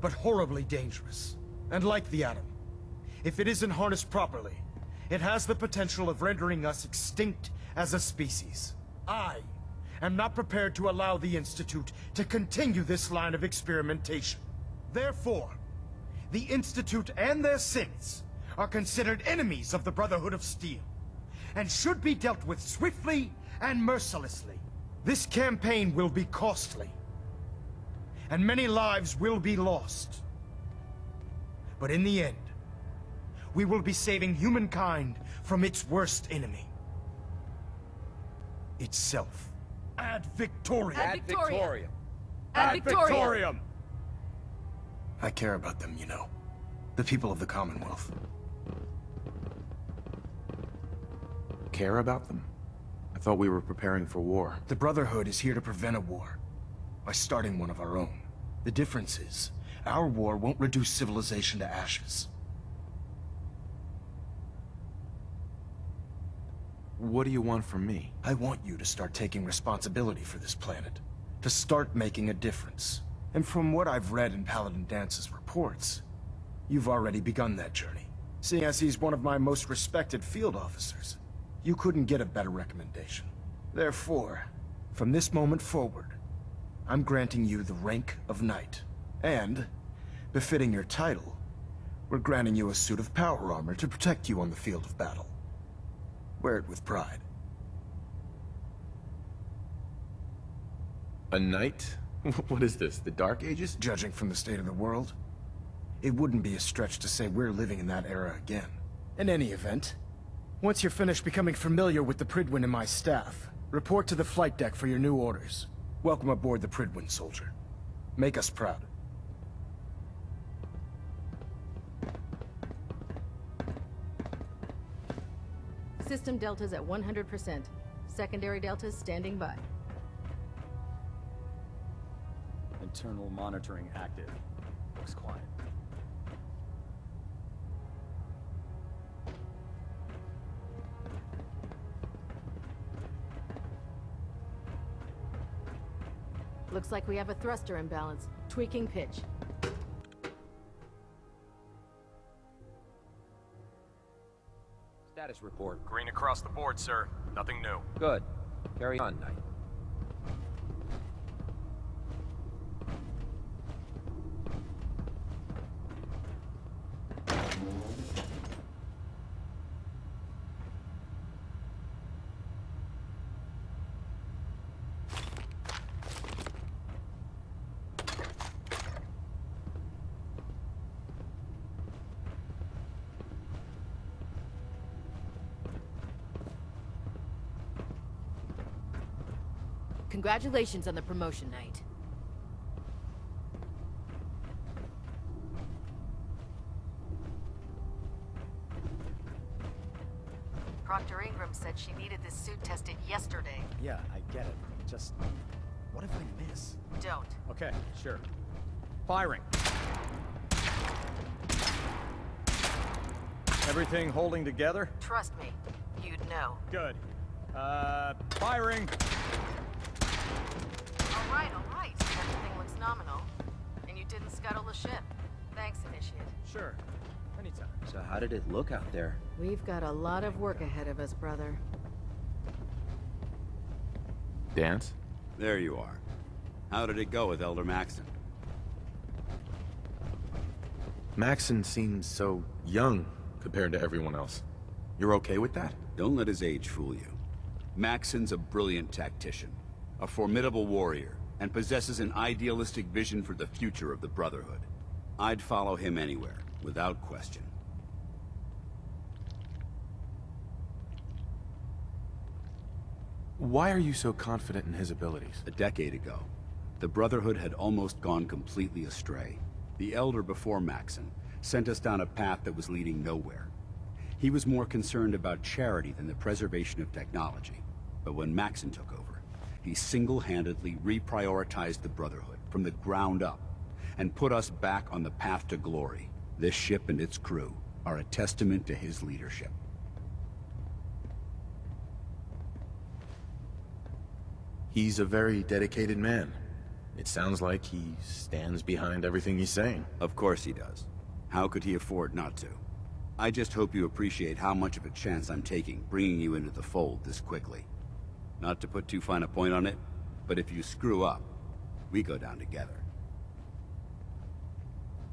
but horribly dangerous. And like the atom, if it isn't harnessed properly, it has the potential of rendering us extinct as a species. I am not prepared to allow the Institute to continue this line of experimentation. Therefore, the Institute and their synths are considered enemies of the Brotherhood of Steel, and should be dealt with swiftly and mercilessly. This campaign will be costly, and many lives will be lost. But in the end, we will be saving humankind from its worst enemy. Itself. Ad Victoriam! Ad Victoriam! Ad Victoriam! I care about them, you know. The people of the Commonwealth. Care about them? I thought we were preparing for war. The Brotherhood is here to prevent a war by starting one of our own. The difference is, our war won't reduce civilization to ashes. What do you want from me? I want you to start taking responsibility for this planet. To start making a difference. And from what I've read in Paladin Dance's reports, You've already begun that journey. Seeing as he's one of my most respected field officers, you couldn't get a better recommendation. Therefore, from this moment forward, I'm granting you the rank of Knight. And, befitting your title, we're granting you a suit of power armor to protect you on the field of battle. Wear it with pride. A knight? What is this, the Dark Ages? Judging from the state of the world, it wouldn't be a stretch to say we're living in that era again. In any event, once you're finished becoming familiar with the Prydwen and my staff, report to the flight deck for your new orders. Welcome aboard the Prydwen, soldier. Make us proud. System deltas at 100%. Secondary deltas standing by. Internal monitoring active. Looks quiet. Looks like we have a thruster imbalance. Tweaking pitch. Status report. Green across the board, sir. Nothing new. Good. Carry on, Knight. Congratulations on the promotion, Knight. Proctor Ingram said she needed this suit tested yesterday. Yeah, I get it. Just... what if I miss? Don't. Okay, sure. Firing. Everything holding together? Trust me, you'd know. Good. Firing! All right. Everything looks nominal. And you didn't scuttle the ship. Thanks, Initiate. Sure. Anytime. So how did it look out there? We've got a lot of work ahead of us, brother. Dance? There you are. How did it go with Elder Maxon? Maxon seems so young compared to everyone else. You're okay with that? Don't let his age fool you. Maxon's a brilliant tactician, a formidable warrior, and possesses an idealistic vision for the future of the Brotherhood. I'd follow him anywhere, without question. Why are you so confident in his abilities? A decade ago, the Brotherhood had almost gone completely astray. The Elder before Maxon sent us down a path that was leading nowhere. He was more concerned about charity than the preservation of technology. But when Maxon took over, he single-handedly reprioritized the Brotherhood from the ground up and put us back on the path to glory. This ship and its crew are a testament to his leadership. He's a very dedicated man. It sounds like he stands behind everything he's saying. Of course he does. How could he afford not to? I just hope you appreciate how much of a chance I'm taking bringing you into the fold this quickly. Not to put too fine a point on it, but if you screw up, we go down together.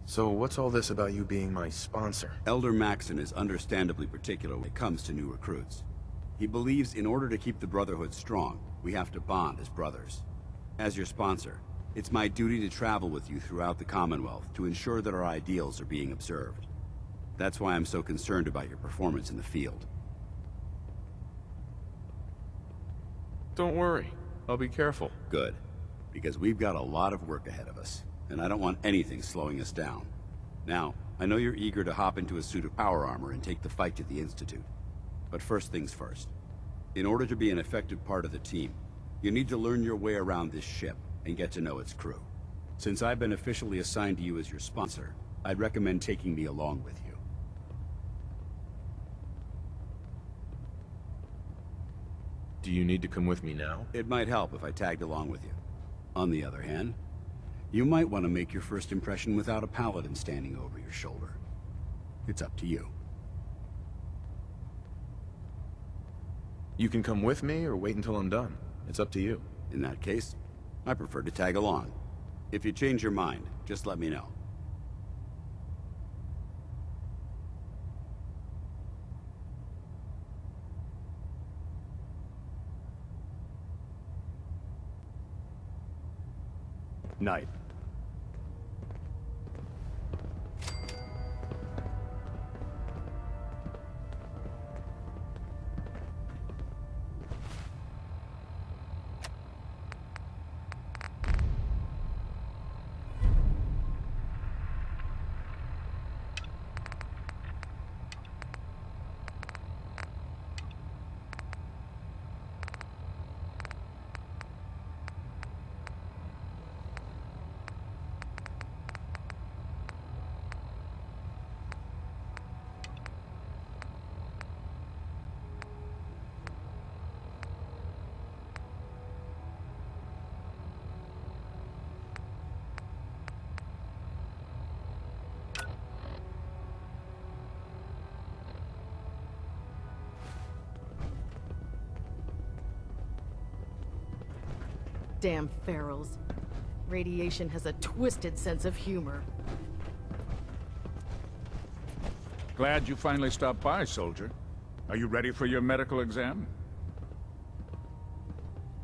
So what's all this about you being my sponsor? Elder Maxon is understandably particular when it comes to new recruits. He believes in order to keep the Brotherhood strong, we have to bond as brothers. As your sponsor, it's my duty to travel with you throughout the Commonwealth to ensure that our ideals are being observed. That's why I'm so concerned about your performance in the field. Don't worry. I'll be careful. Good. Because we've got a lot of work ahead of us, and I don't want anything slowing us down. Now, I know you're eager to hop into a suit of power armor and take the fight to the Institute. But first things first. In order to be an effective part of the team, you need to learn your way around this ship and get to know its crew. Since I've been officially assigned to you as your sponsor, I'd recommend taking me along with you. Do you need to come with me now? It might help if I tagged along with you. On the other hand, you might want to make your first impression without a paladin standing over your shoulder. it's up to you. You can come with me or wait until I'm done. It's up to you. In that case, I prefer to tag along. If you change your mind, just let me know. Night. Damn ferals. Radiation has a twisted sense of humor. Glad you finally stopped by, soldier. Are you ready for your medical exam?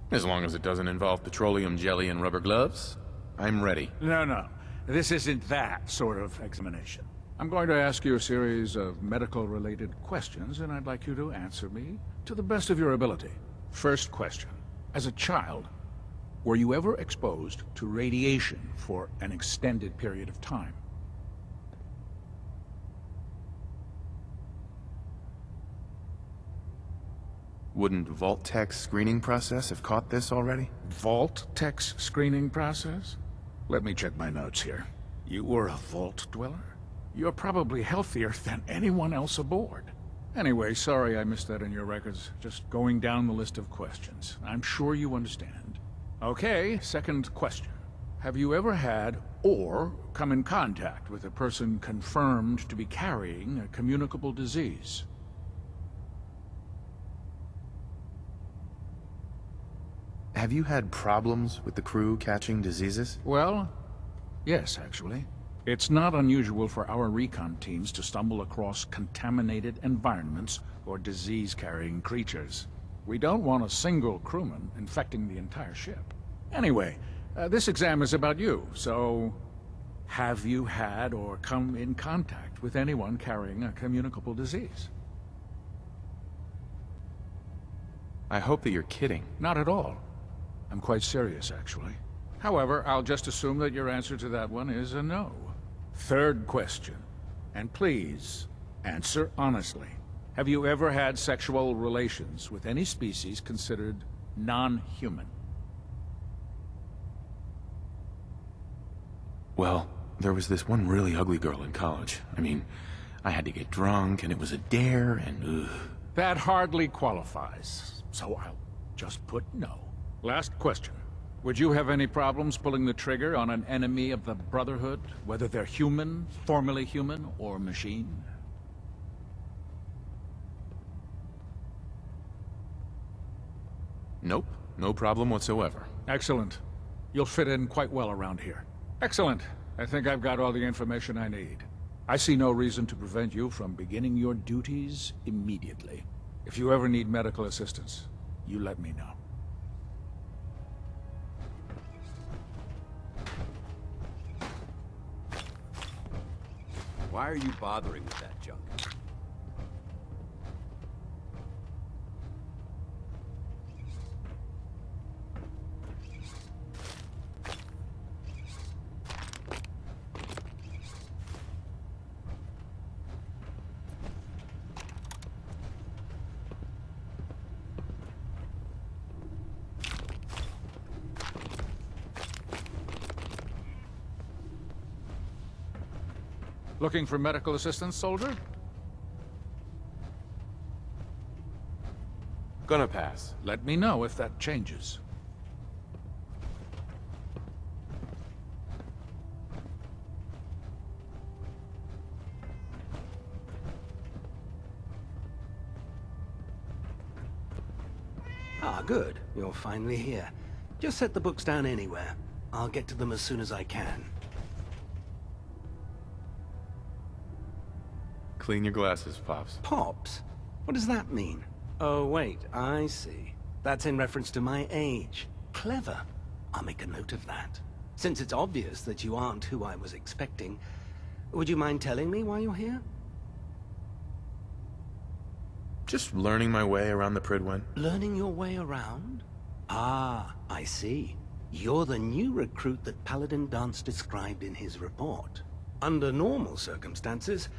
As long as it doesn't involve petroleum jelly and rubber gloves, I'm ready. No. This isn't that sort of examination. I'm going to ask you a series of medical-related questions, and I'd like you to answer me to the best of your ability. First question. As a child, were you ever exposed to radiation for an extended period of time? Wouldn't Vault-Tech's screening process have caught this already? Vault-Tech's screening process? Let me check my notes here. You were a Vault Dweller? You're probably healthier than anyone else aboard. Anyway, sorry I missed that in your records. Just going down the list of questions. I'm sure you understand. Okay, second question. Have you ever had or come in contact with a person confirmed to be carrying a communicable disease? Have you had problems with the crew catching diseases? Well, yes, actually. It's not unusual for our recon teams to stumble across contaminated environments or disease-carrying creatures. We don't want a single crewman infecting the entire ship. Anyway, this exam is about you, so... have you had or come in contact with anyone carrying a communicable disease? I hope that you're kidding. Not at all. I'm quite serious, actually. However, I'll just assume that your answer to that one is a no. Third question. And please, answer honestly. Have you ever had sexual relations with any species considered non-human? Well, there was this one really ugly girl in college. I mean, I had to get drunk, and it was a dare, and ugh. That hardly qualifies, so I'll just put no. Last question. Would you have any problems pulling the trigger on an enemy of the Brotherhood, whether they're human, formerly human, or machine? Nope, no problem whatsoever. Excellent. You'll fit in quite well around here. Excellent. I think I've got all the information I need. I see no reason to prevent you from beginning your duties immediately. If you ever need medical assistance, you let me know. Why are you bothering with that junk? Looking for medical assistance, soldier? Gonna pass. Let me know if that changes. Ah, good. You're finally here. Just set the books down anywhere. I'll get to them as soon as I can. Clean your glasses, Pops. Pops? What does that mean? Oh, wait, I see. That's in reference to my age. Clever. I'll make a note of that. Since it's obvious that you aren't who I was expecting, would you mind telling me why you're here? Just learning my way around the Pridwen. Learning your way around? Ah, I see. You're the new recruit that Paladin Dance described in his report. Under normal circumstances,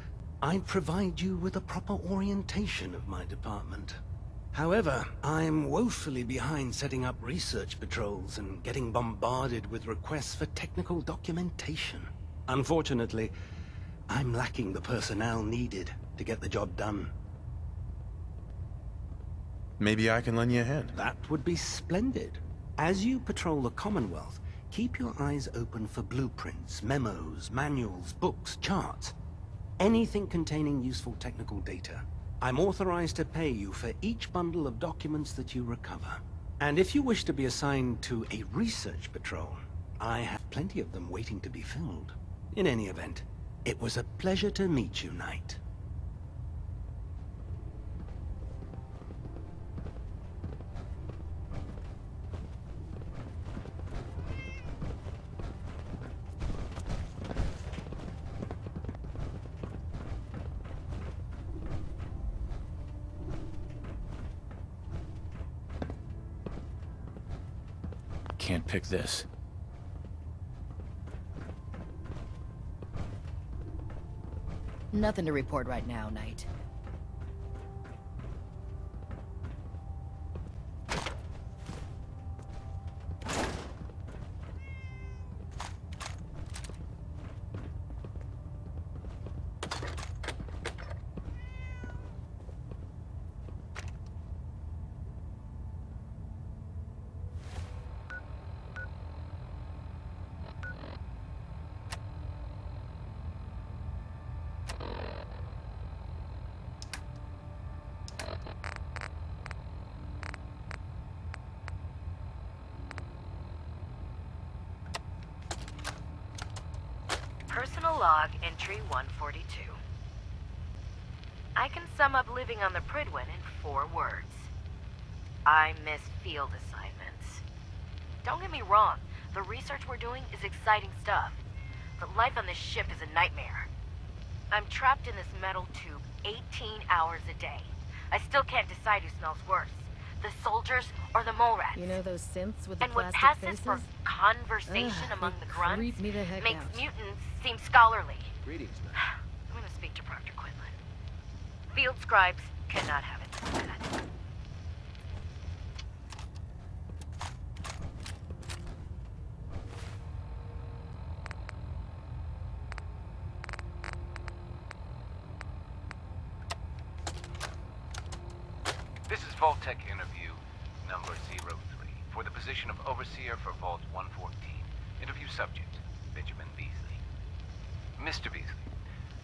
I'd provide you with a proper orientation of my department. However, I'm woefully behind setting up research patrols and getting bombarded with requests for technical documentation. Unfortunately, I'm lacking the personnel needed to get the job done. Maybe I can lend you a hand. That would be splendid. As you patrol the Commonwealth, keep your eyes open for blueprints, memos, manuals, books, charts. Anything containing useful technical data. I'm authorized to pay you for each bundle of documents that you recover. And if you wish to be assigned to a research patrol, I have plenty of them waiting to be filled. In any event, it was a pleasure to meet you, Knight. Can't pick this. Nothing to report right now, Knight. Personal log entry 142. I can sum up living on the Pridwen in 4 words. I miss field assignments. Don't get me wrong, the research we're doing is exciting stuff. But life on this ship is a nightmare. I'm trapped in this metal tube 18 hours a day. I still can't decide who smells worse, the soldiers or the mole rats. You know those synths with the And what plastic passes faces? for conversation Ugh, among they the grunts creep me the heck makes out. mutants seem scholarly. Greetings, man. I'm gonna speak to Proctor Quinlan. Field scribes cannot have it like that. This is Vault-Tec interview number 03 for the position of Overseer for Vault 114. Interview subject, Benjamin Beasley. Mr. Beasley,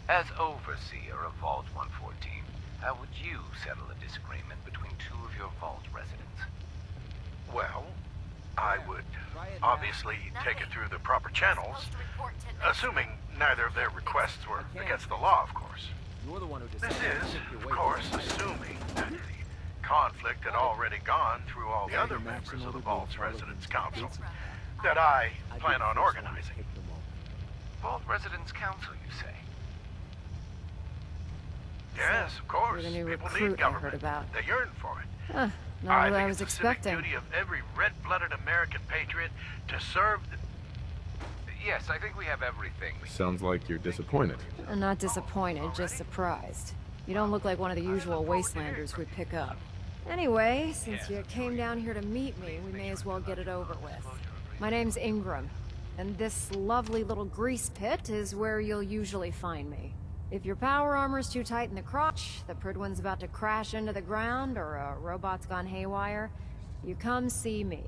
as Overseer of Vault 114, how would you settle a disagreement between 2 of your Vault residents? Well, I would obviously take it through the proper channels, assuming neither of their requests were against the law, of course. You're the one who This decided is, to take your of weight. course, assuming that the conflict had already gone through all the other members of the Vault's Residence Council that I plan on organizing. Vault Residents Council, you say? Yes, of course. You're the new People recruit need I heard government. about. They yearn for it. Not I what think I it's was the civic expecting. duty of every red-blooded American patriot to serve the... Yes, I think we have everything. Sounds like you're disappointed. I'm not disappointed, just surprised. You don't look like one of the usual wastelanders we'd pick up. Anyway, since you came down here to meet me, we may as well get it over with. My name's Ingram, and this lovely little grease pit is where you'll usually find me. If your power armor's too tight in the crotch, the Pridwen's about to crash into the ground, or a robot's gone haywire, you come see me.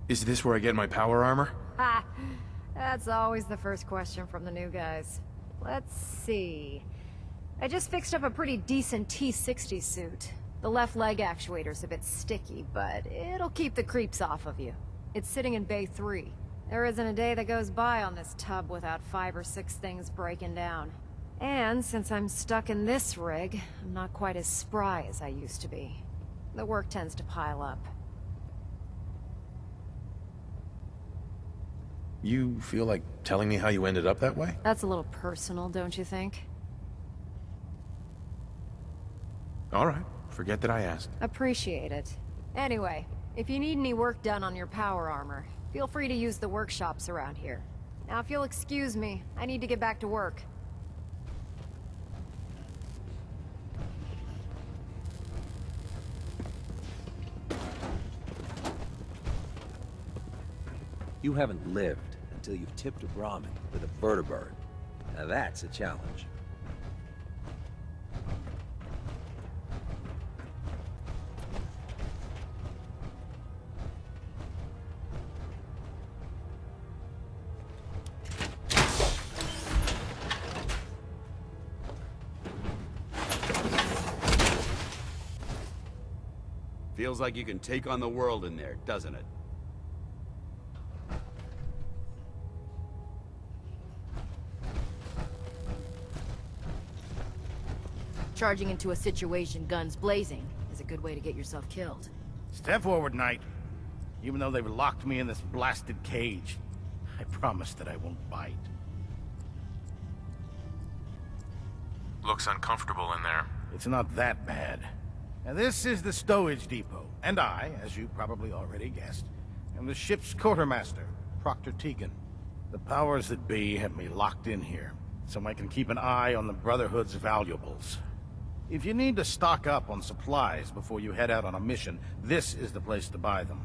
Is this where I get my power armor? Ha! That's always the first question from the new guys. Let's see. I just fixed up a pretty decent T-60 suit. The left leg actuator's a bit sticky, but it'll keep the creeps off of you. It's sitting in Bay 3. There isn't a day that goes by on this tub without 5 or 6 things breaking down. And since I'm stuck in this rig, I'm not quite as spry as I used to be. The work tends to pile up. You feel like telling me how you ended up that way? That's a little personal, don't you think? All right. Forget that I asked. Appreciate it. Anyway, if you need any work done on your power armor, feel free to use the workshops around here. Now, if you'll excuse me, I need to get back to work. You haven't lived until you've tipped a Brahmin with a vertibird. Now that's a challenge. Feels like you can take on the world in there, doesn't it? Charging into a situation guns blazing is a good way to get yourself killed. Step forward, Knight. Even though they've locked me in this blasted cage, I promise that I won't bite. Looks uncomfortable in there. It's not that bad. Now, this is the stowage depot, and I, as you probably already guessed, am the ship's quartermaster, Proctor Tegan. The powers that be have me locked in here, so I can keep an eye on the Brotherhood's valuables. If you need to stock up on supplies before you head out on a mission, this is the place to buy them.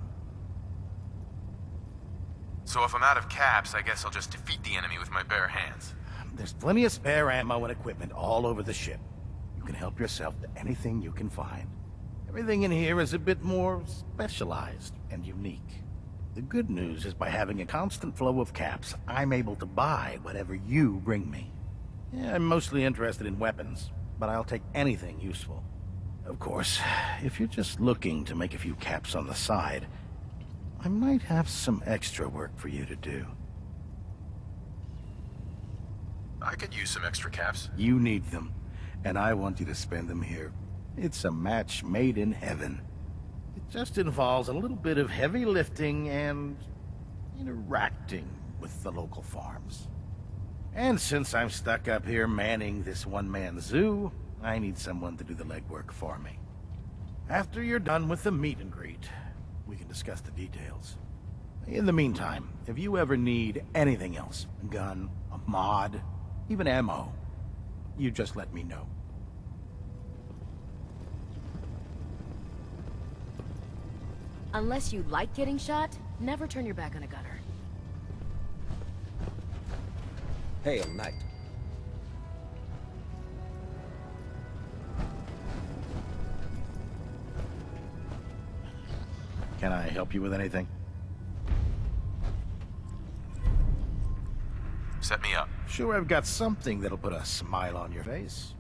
So if I'm out of caps, I guess I'll just defeat the enemy with my bare hands. There's plenty of spare ammo and equipment all over the ship. You can help yourself to anything you can find. Everything in here is a bit more specialized and unique. The good news is by having a constant flow of caps, I'm able to buy whatever you bring me. Yeah, I'm mostly interested in weapons, but I'll take anything useful. Of course, if you're just looking to make a few caps on the side, I might have some extra work for you to do. I could use some extra caps. You need them, and I want you to spend them here. It's a match made in heaven. It just involves a little bit of heavy lifting and interacting with the local farms. And since I'm stuck up here manning this one-man zoo, I need someone to do the legwork for me. After you're done with the meet and greet, we can discuss the details. In the meantime, if you ever need anything else, a gun, a mod, even ammo, you just let me know. Unless you like getting shot, never turn your back on a gunner. Hail, Knight. Can I help you with anything? Set me up. Sure, I've got something that'll put a smile on your face.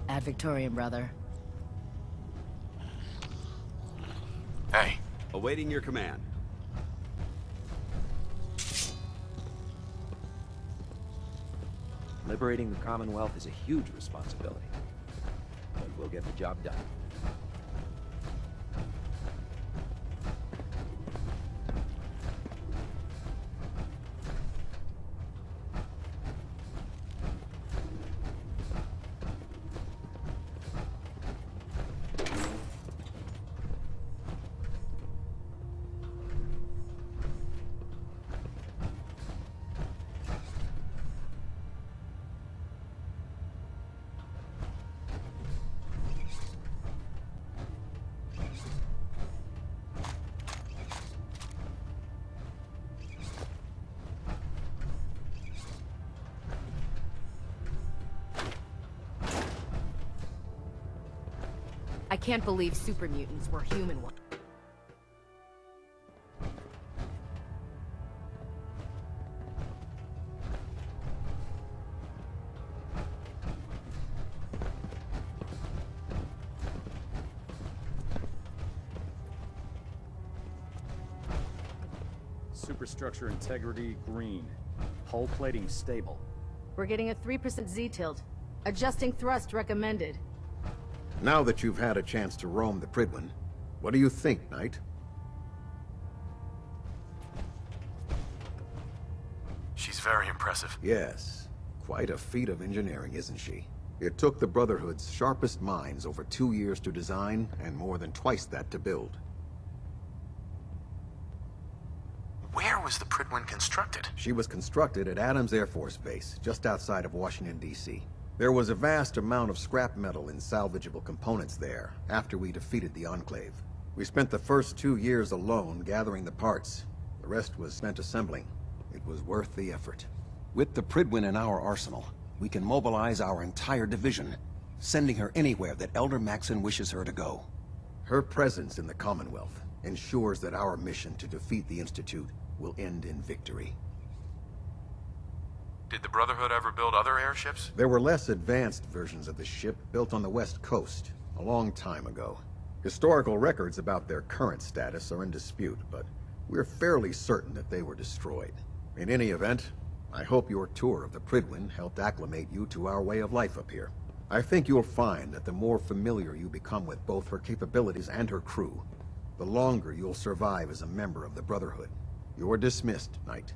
Ad Victoriam, brother. Hey. Awaiting your command. Liberating the Commonwealth is a huge responsibility, but we'll get the job done. I can't believe super mutants were human ones. Superstructure integrity green. Hull plating stable. We're getting a 3% Z-tilt. Adjusting thrust recommended. Now that you've had a chance to roam the Prydwen, what do you think, Knight? She's very impressive. Yes. Quite a feat of engineering, isn't she? It took the Brotherhood's sharpest minds over 2 years to design, and more than twice that to build. Where was the Prydwen constructed? She was constructed at Adams Air Force Base, just outside of Washington, D.C. There was a vast amount of scrap metal and salvageable components there after we defeated the Enclave. We spent the first 2 years alone gathering the parts. The rest was spent assembling. It was worth the effort. With the Prydwen in our arsenal, we can mobilize our entire division, sending her anywhere that Elder Maxon wishes her to go. Her presence in the Commonwealth ensures that our mission to defeat the Institute will end in victory. Did the Brotherhood ever build other airships? There were less advanced versions of the ship built on the West Coast a long time ago. Historical records about their current status are in dispute, but we're fairly certain that they were destroyed. In any event, I hope your tour of the Prydwen helped acclimate you to our way of life up here. I think you'll find that the more familiar you become with both her capabilities and her crew, the longer you'll survive as a member of the Brotherhood. You're dismissed, Knight.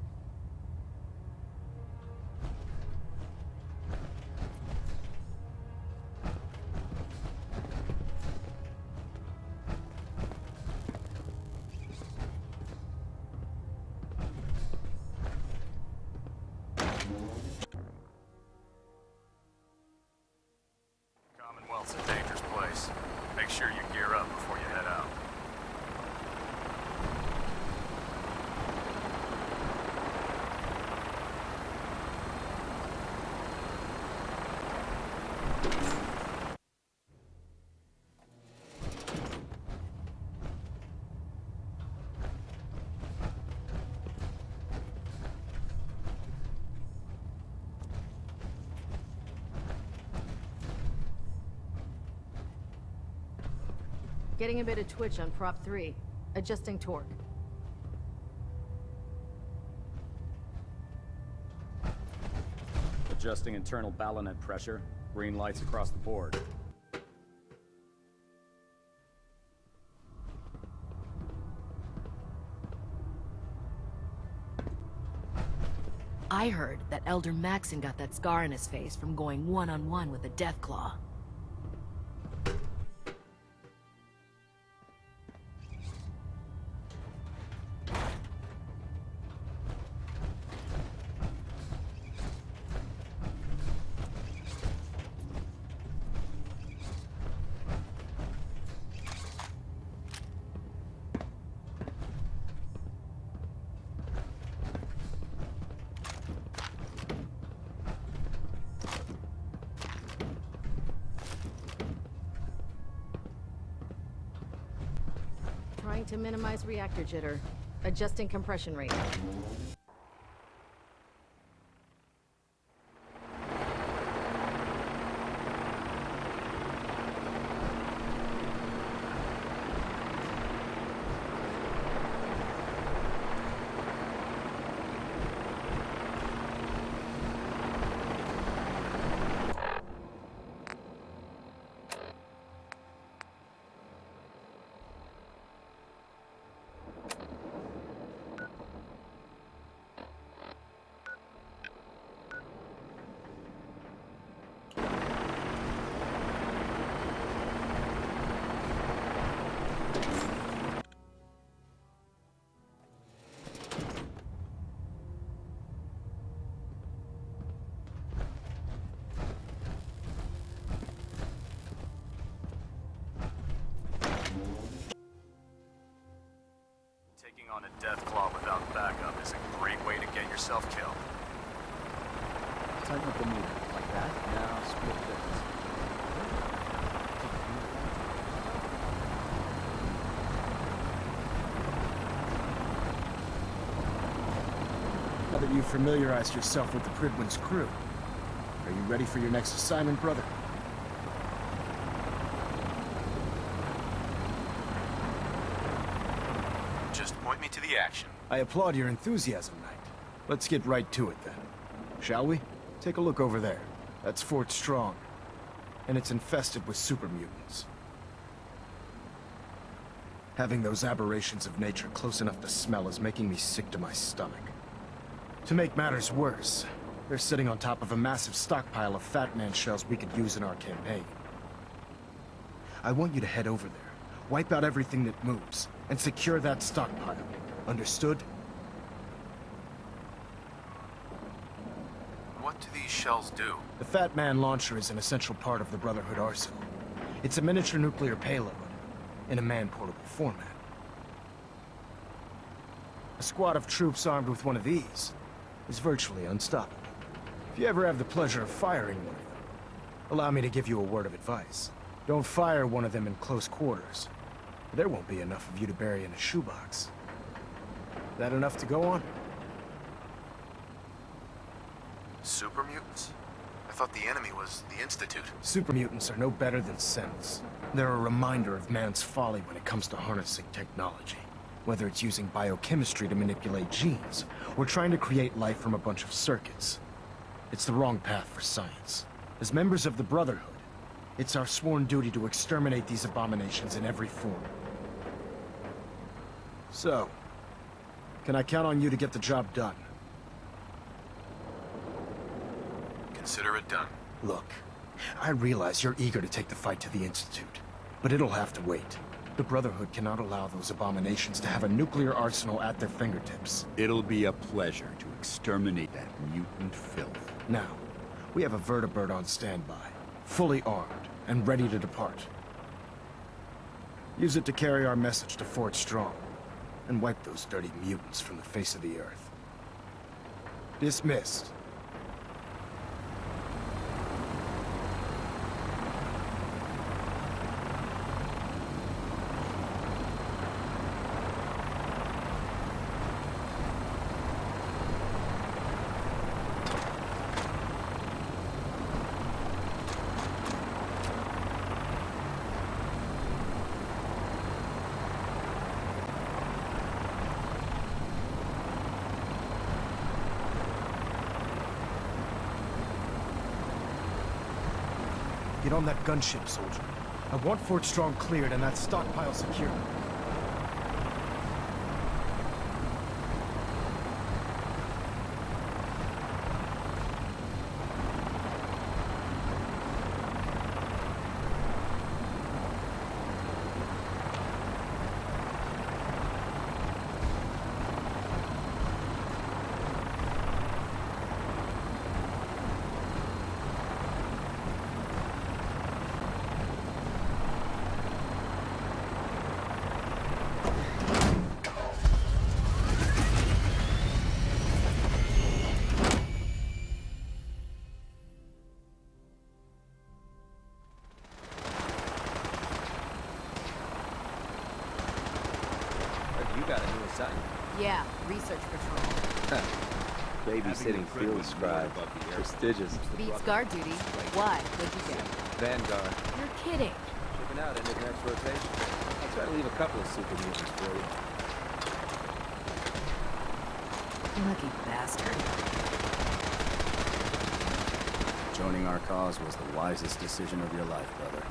Commonwealth's a dangerous place. Make sure you gear up before you head out. Getting a bit of twitch on prop 3. Adjusting torque. Adjusting internal ballonet pressure. Green lights across the board. I heard that Elder Maxon got that scar in his face from going one-on-one with a Deathclaw. Trying to minimize reactor jitter. Adjusting compression rate. on a death claw without backup is a great way to get yourself killed. Tighten up the meter. Like that. Now split difference. Now that you've familiarized yourself with the Pridwin's crew, are you ready for your next assignment, brother? Just point me to the action. I applaud your enthusiasm, Knight. Let's get right to it, then. Shall we? Take a look over there. That's Fort Strong. And it's infested with super mutants. Having those aberrations of nature close enough to smell is making me sick to my stomach. To make matters worse, they're sitting on top of a massive stockpile of Fat Man shells we could use in our campaign. I want you to head over there, wipe out everything that moves, and secure that stockpile. Understood? What do these shells do? The Fat Man launcher is an essential part of the Brotherhood arsenal. It's a miniature nuclear payload, in a man-portable format. A squad of troops armed with one of these is virtually unstoppable. If you ever have the pleasure of firing one of them, allow me to give you a word of advice. Don't fire one of them in close quarters. There won't be enough of you to bury in a shoebox. That enough to go on? Super mutants? I thought the enemy was the Institute. Super mutants are no better than synths. They're a reminder of man's folly when it comes to harnessing technology. Whether it's using biochemistry to manipulate genes, or trying to create life from a bunch of circuits. It's the wrong path for science. As members of the Brotherhood, it's our sworn duty to exterminate these abominations in every form. So, can I count on you to get the job done? Consider it done. Look, I realize you're eager to take the fight to the Institute, but it'll have to wait. The Brotherhood cannot allow those abominations to have a nuclear arsenal at their fingertips. It'll be a pleasure to exterminate that mutant filth. Now, we have a vertibird on standby, fully armed and ready to depart. Use it to carry our message to Fort Strong, and wipe those dirty mutants from the face of the earth. Dismissed. Get on that gunship, soldier. I want Fort Strong cleared and that stockpile secured. You got a new assignment. Yeah, research patrol. Babysitting field scribe. Prestigious. Beats guard duty. Why? What'd you get? Vanguard. You're kidding. Shipping out into the next rotation. I'll try to leave a couple of super mutants for you. Lucky bastard. Joining our cause was the wisest decision of your life, brother.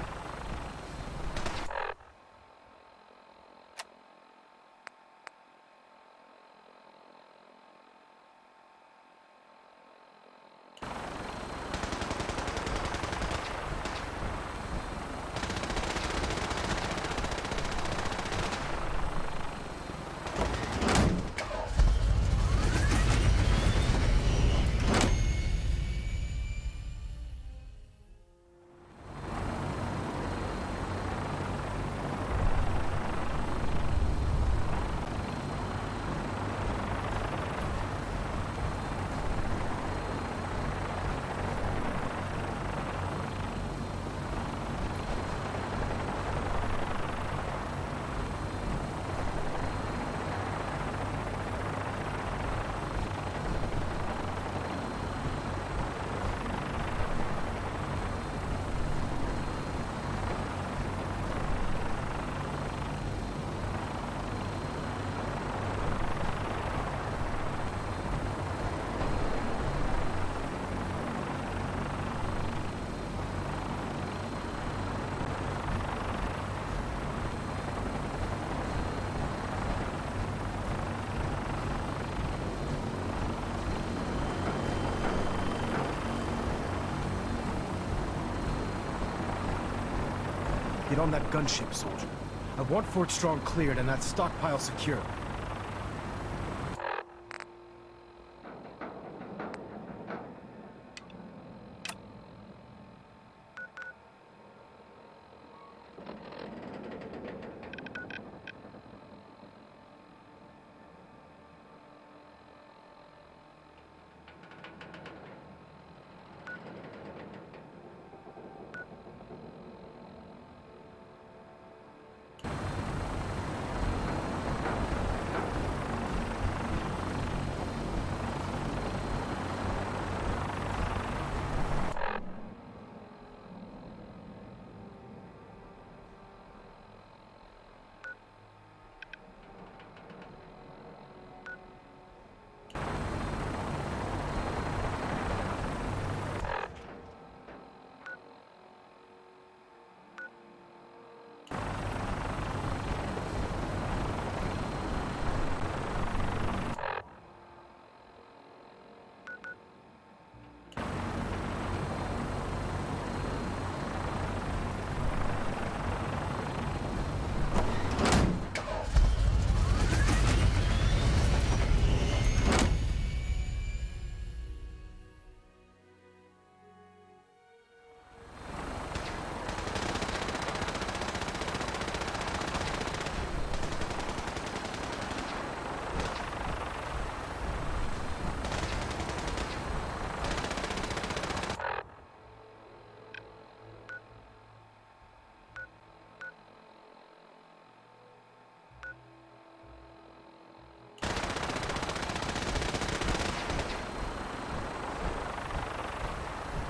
Get on that gunship, soldier. I want Fort Strong cleared and that stockpile secure.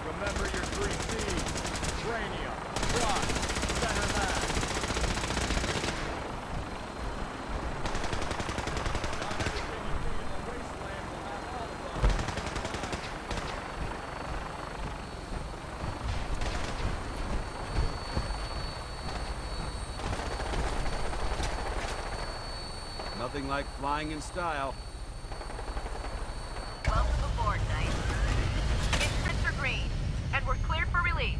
Remember your 3 C's. Cranium, rock, center mass. Not everything you see in the wasteland will have all of them. Nothing like flying in style. Welcome aboard, Knight. Instruments are green, and we're cleared for release.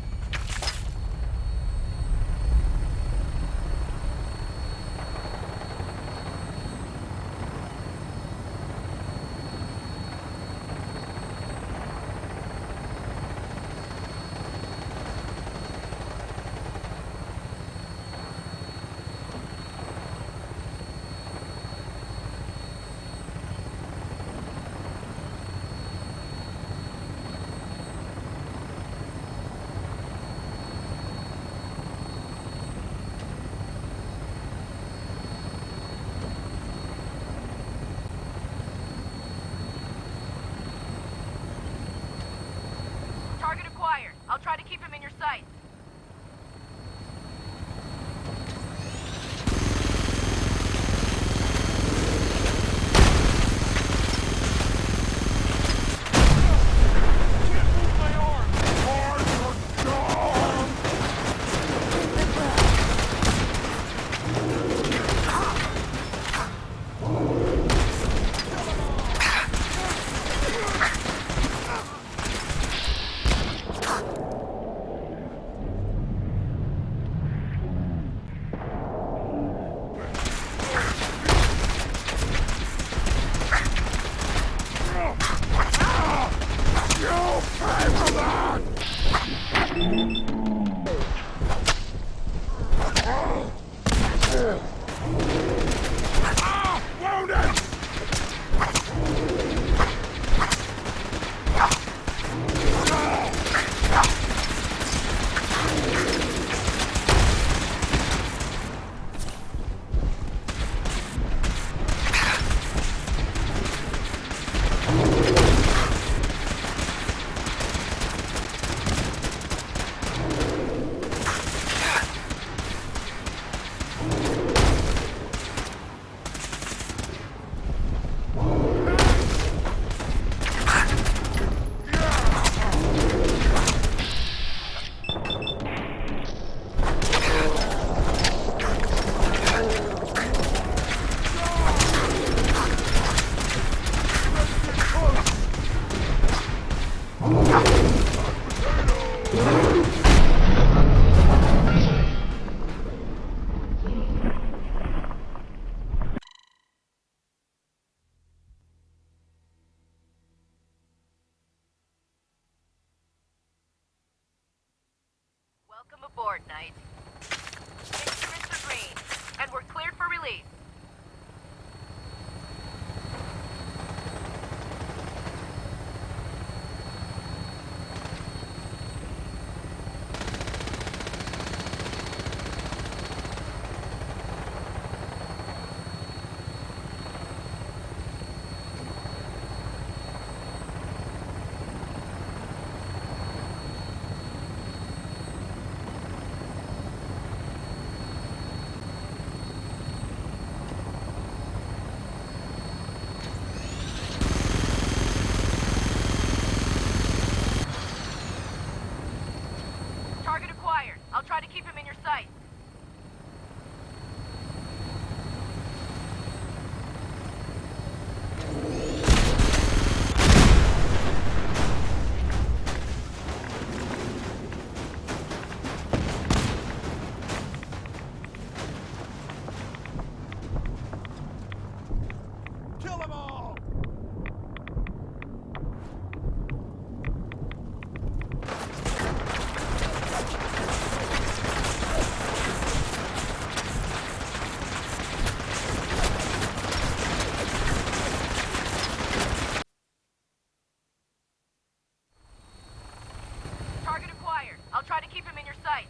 report, Knight. Instruments are green, and we're cleared for release. Target acquired. I'll try to keep him in your sight. Kill them all! Target acquired. I'll try to keep him in your sight.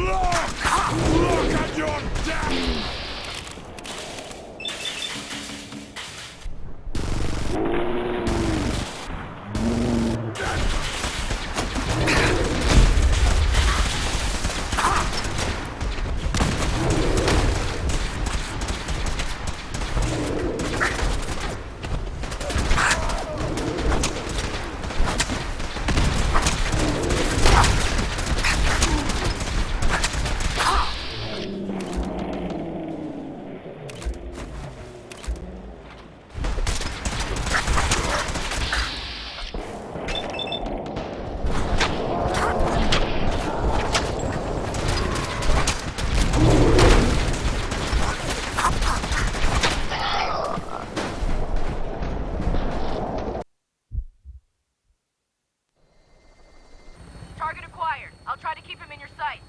Look at your death! Target acquired. I'll try to keep him in your sight.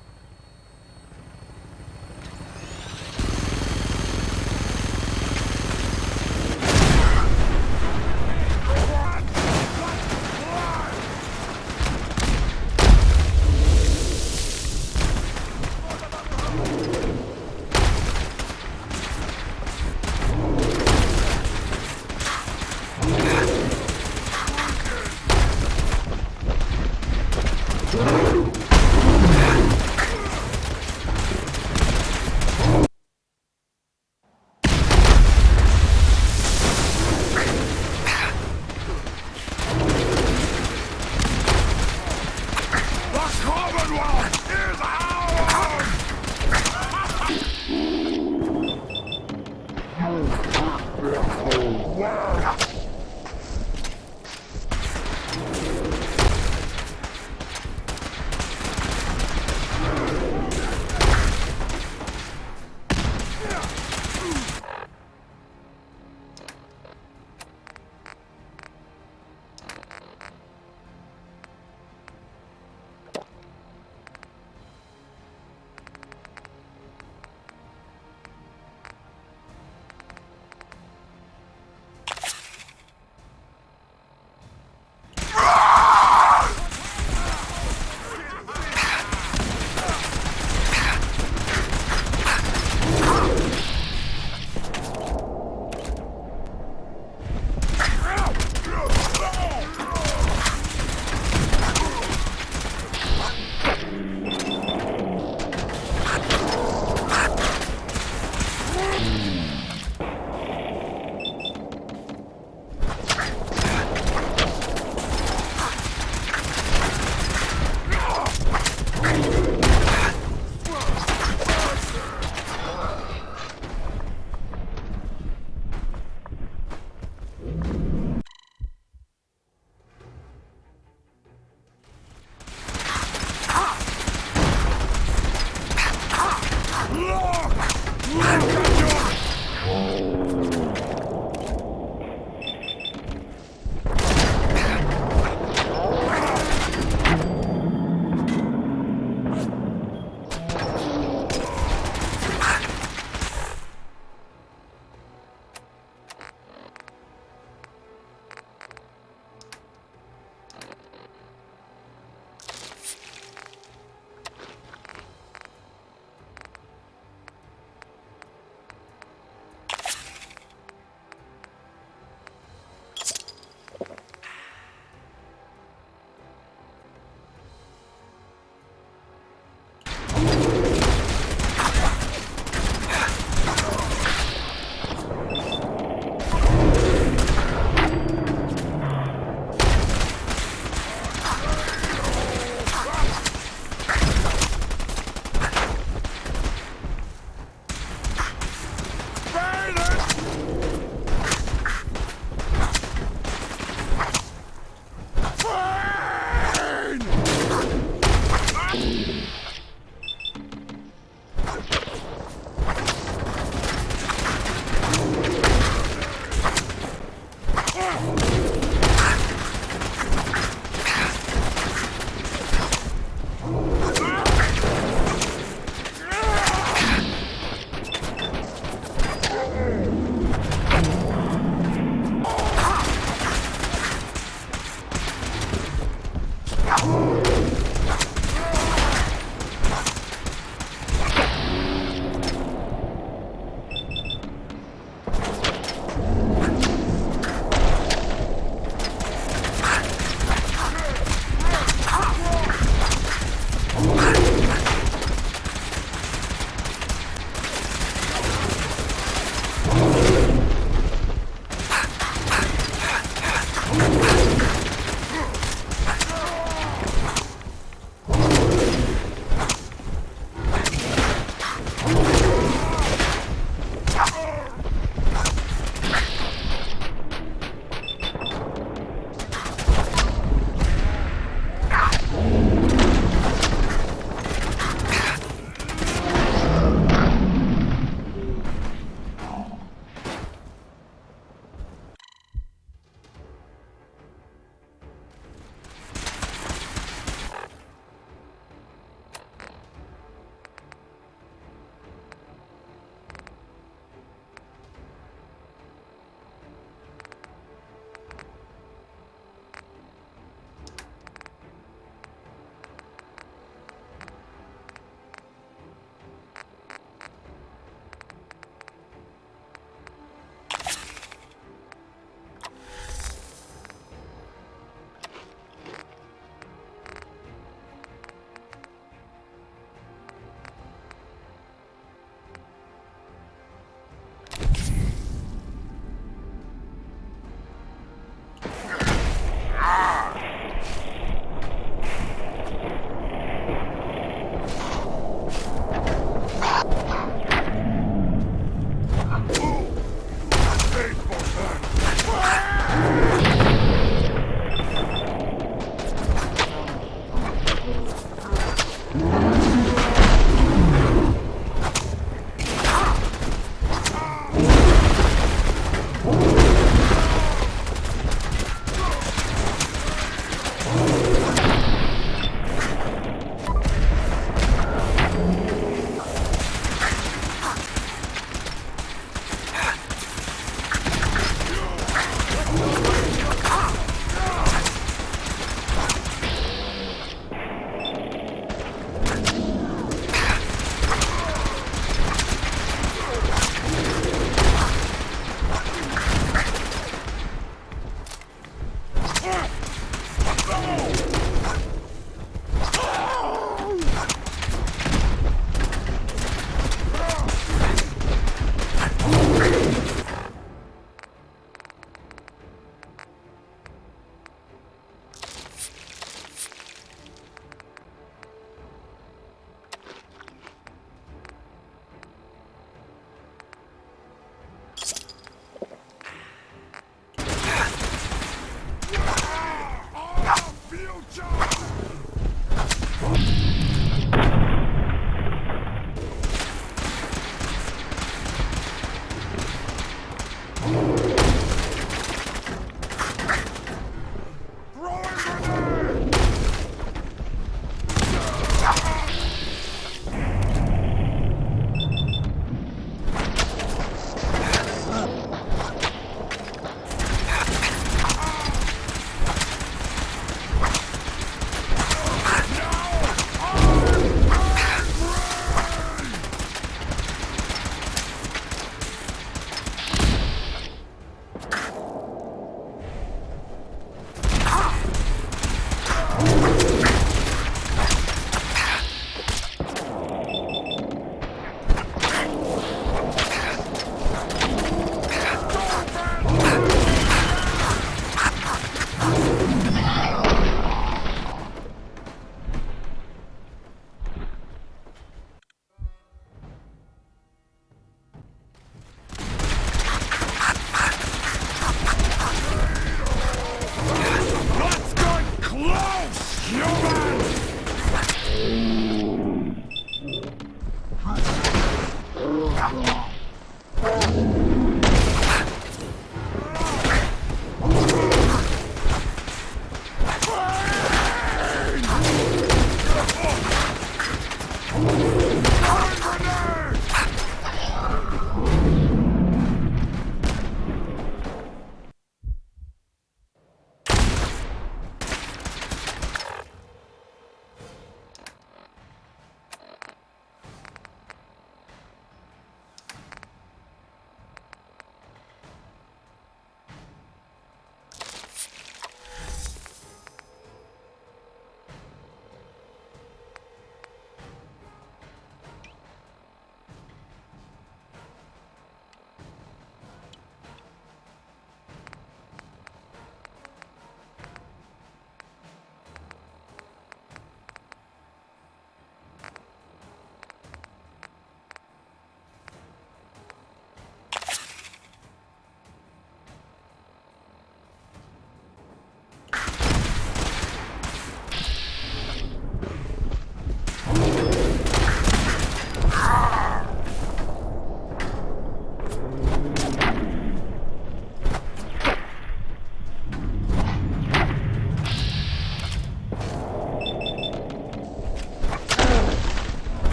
The Commonwealth is ours!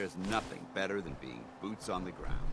there's nothing better than being boots on the ground.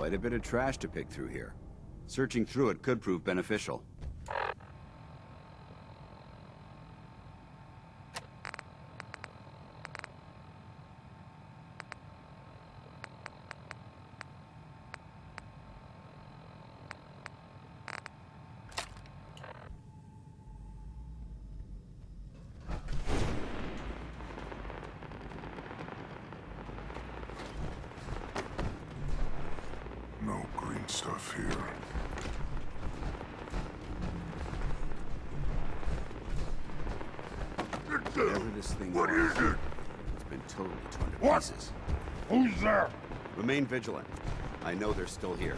Quite a bit of trash to pick through here. Searching through it could prove beneficial. stuff here. Whatever this thing was, it's been totally torn to pieces. Who's there? Remain vigilant. I know they're still here.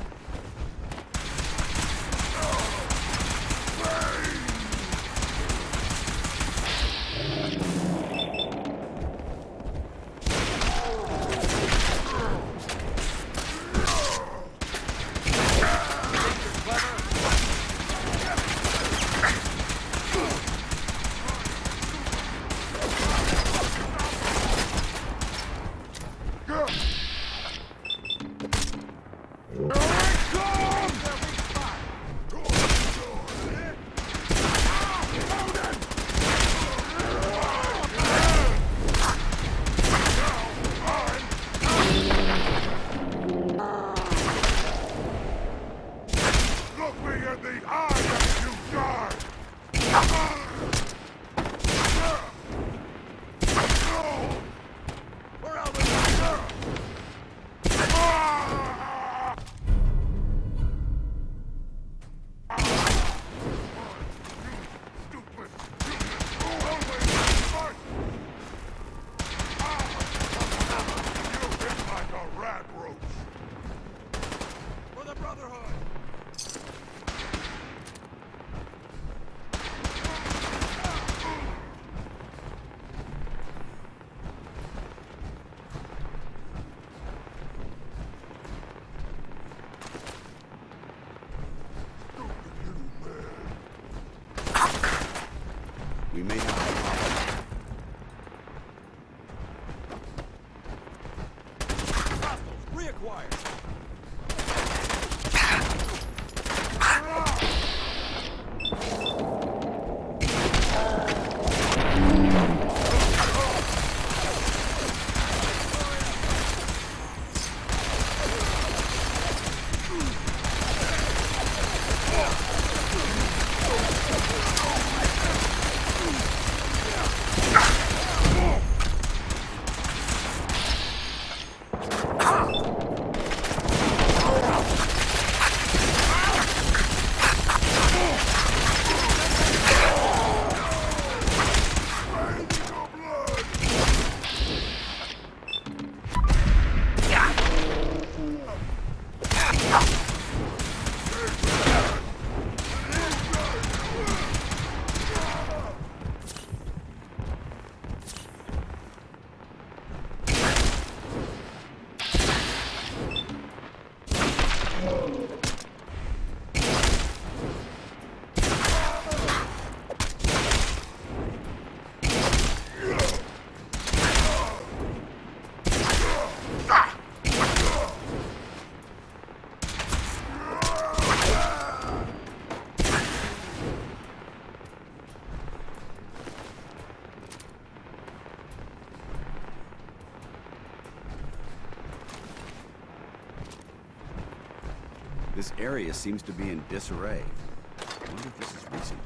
We may have a problem. Hostiles reacquired. This area seems to be in disarray. I wonder if this is recent.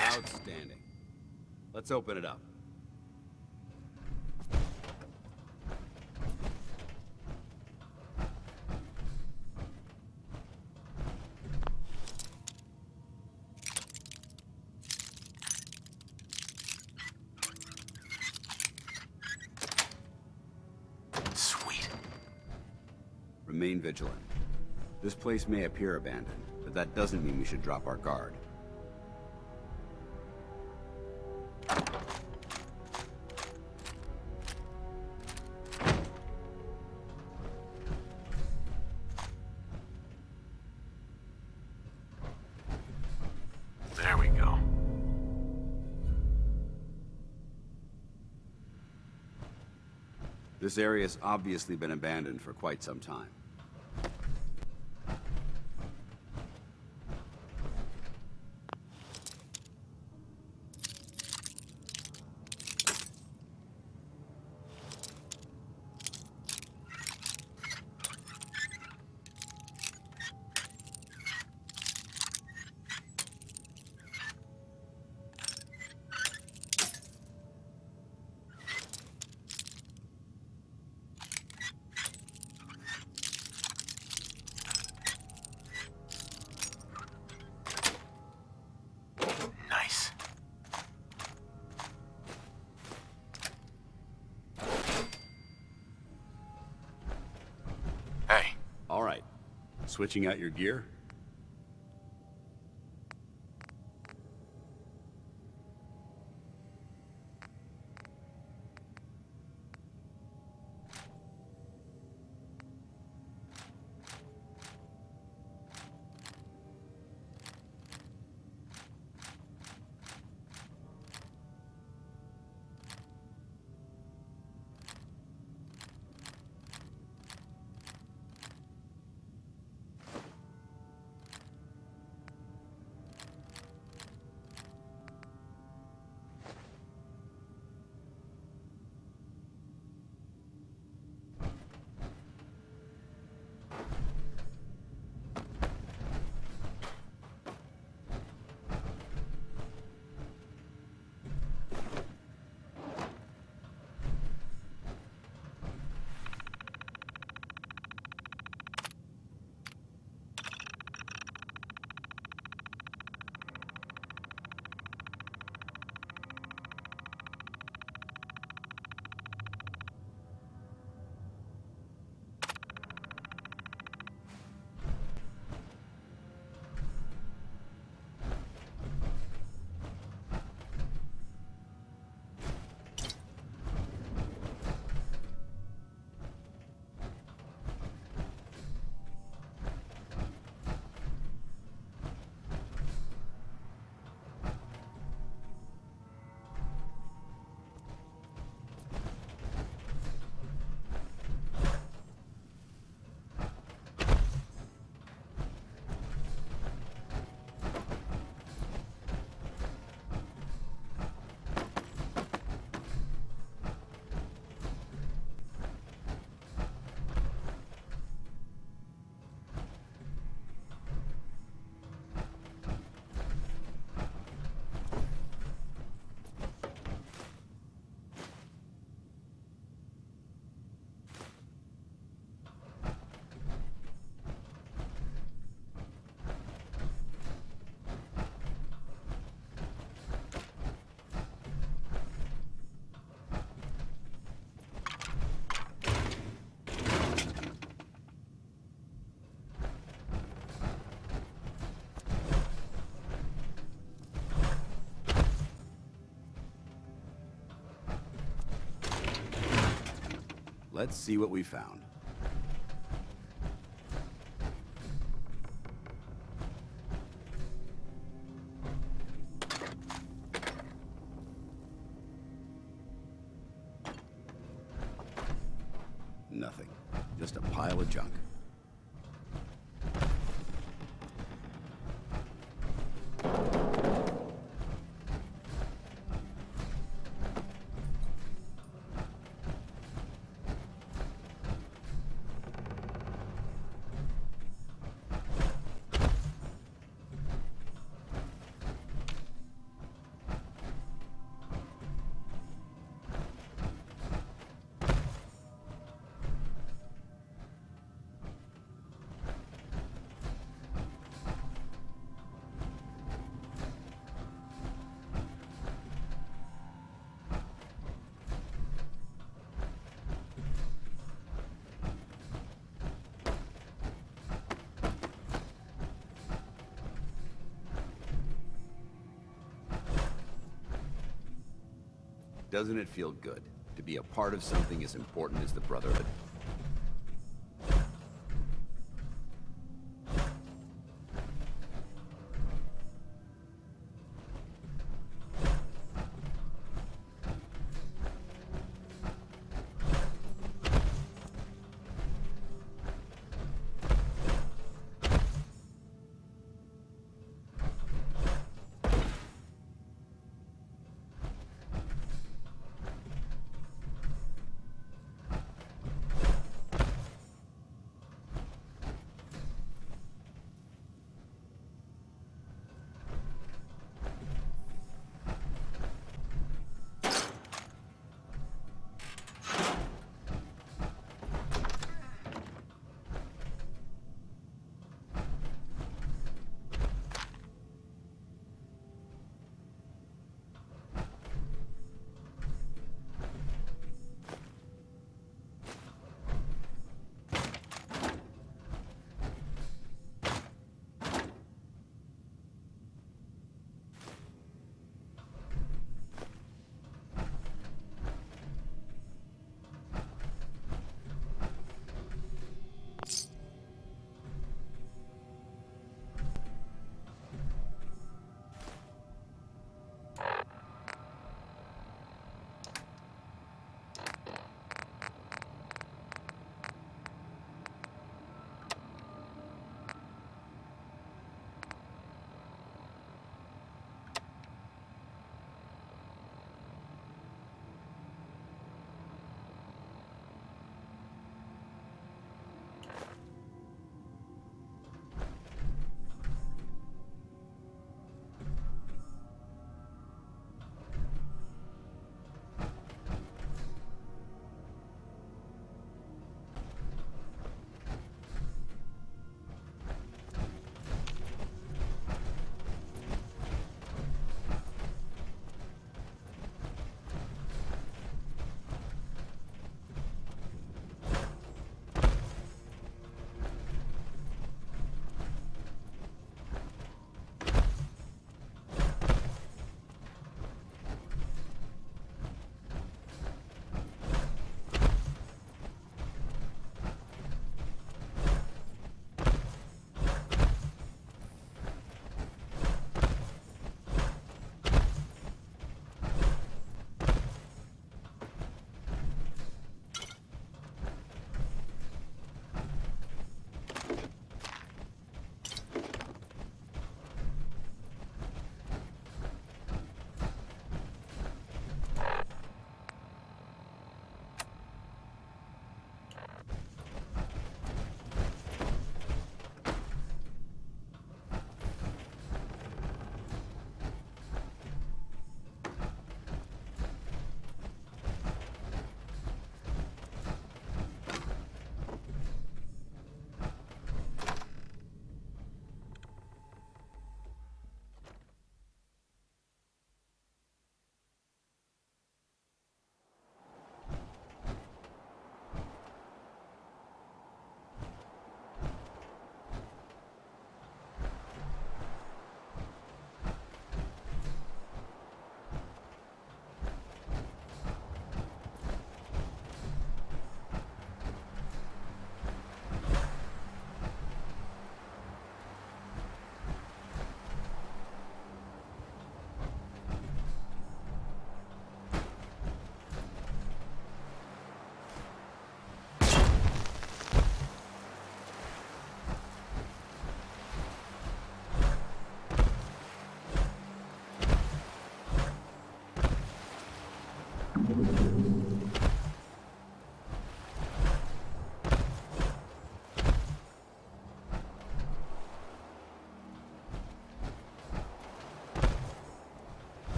Outstanding. Let's open it up. Sweet. Remain vigilant. This place may appear abandoned, but that doesn't mean we should drop our guard. There we go. This area's obviously been abandoned for quite some time. Nice. Hey. All right. Switching out your gear? Let's see what we found. Nothing. Just a pile of junk. Doesn't it feel good to be a part of something as important as the Brotherhood?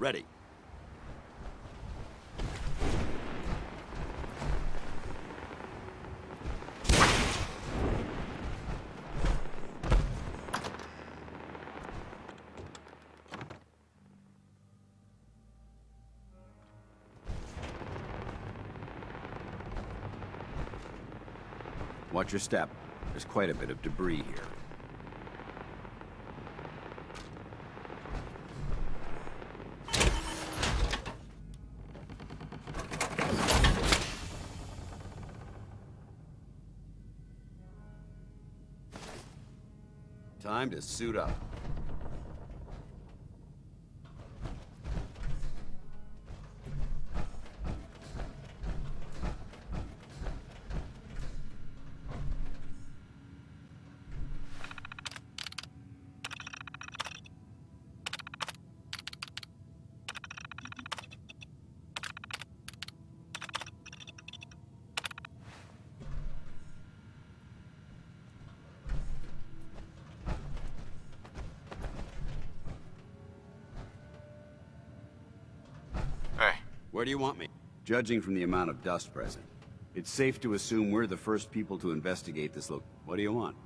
Ready. Watch your step. There's quite a bit of debris here. Time to suit up. Where do you want me? Judging from the amount of dust present, it's safe to assume we're the first people to investigate this look. What do you want?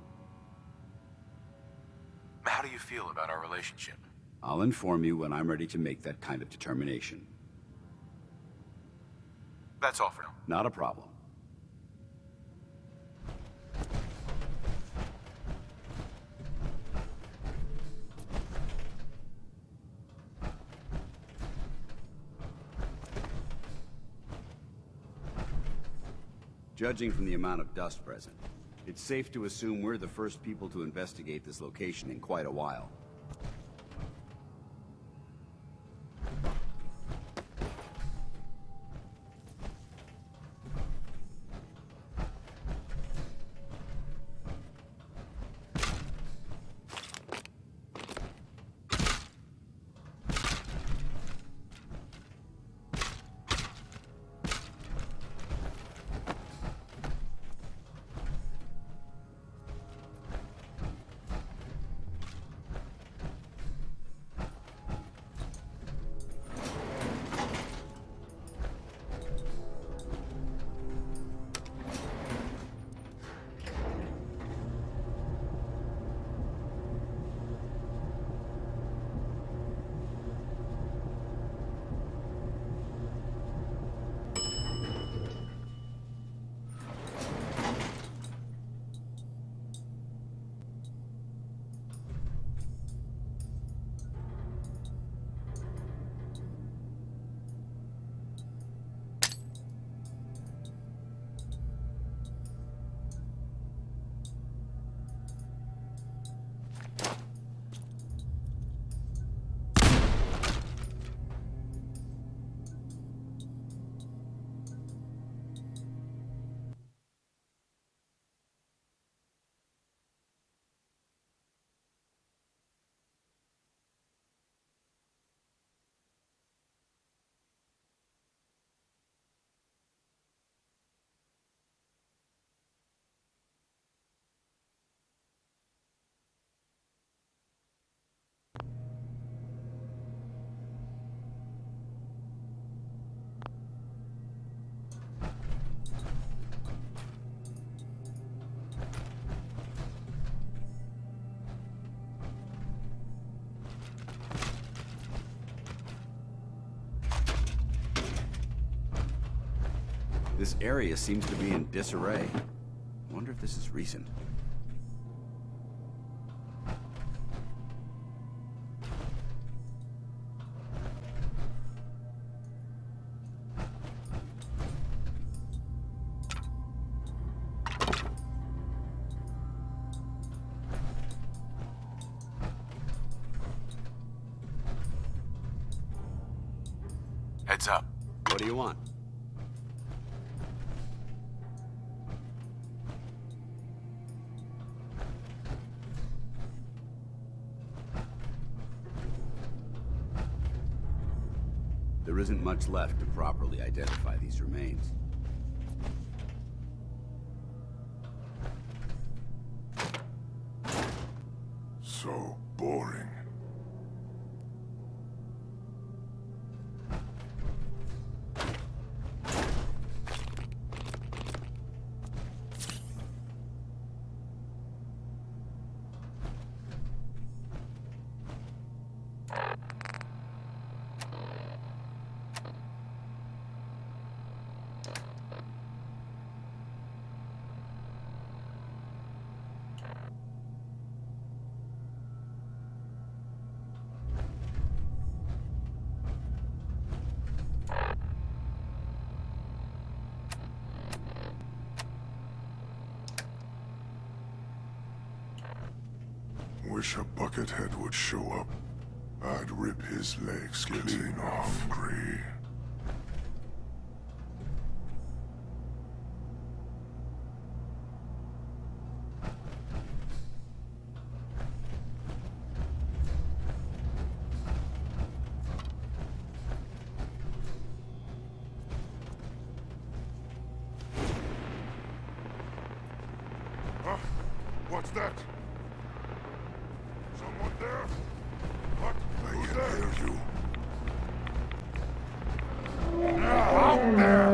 How do you feel about our relationship? I'll inform you when I'm ready to make that kind of determination. That's all for now. Not a problem. Judging from the amount of dust present, it's safe to assume we're the first people to investigate this location in quite a while. This area seems to be in disarray. I wonder if this is recent. Heads up. What do you want? There isn't much left to properly identify these remains. So boring. Wish a buckethead would show up. I'd rip his legs clean off, Gray. Huh? What's that? Someone there? What? Who's there? You. Out there!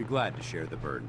glad to share the burden.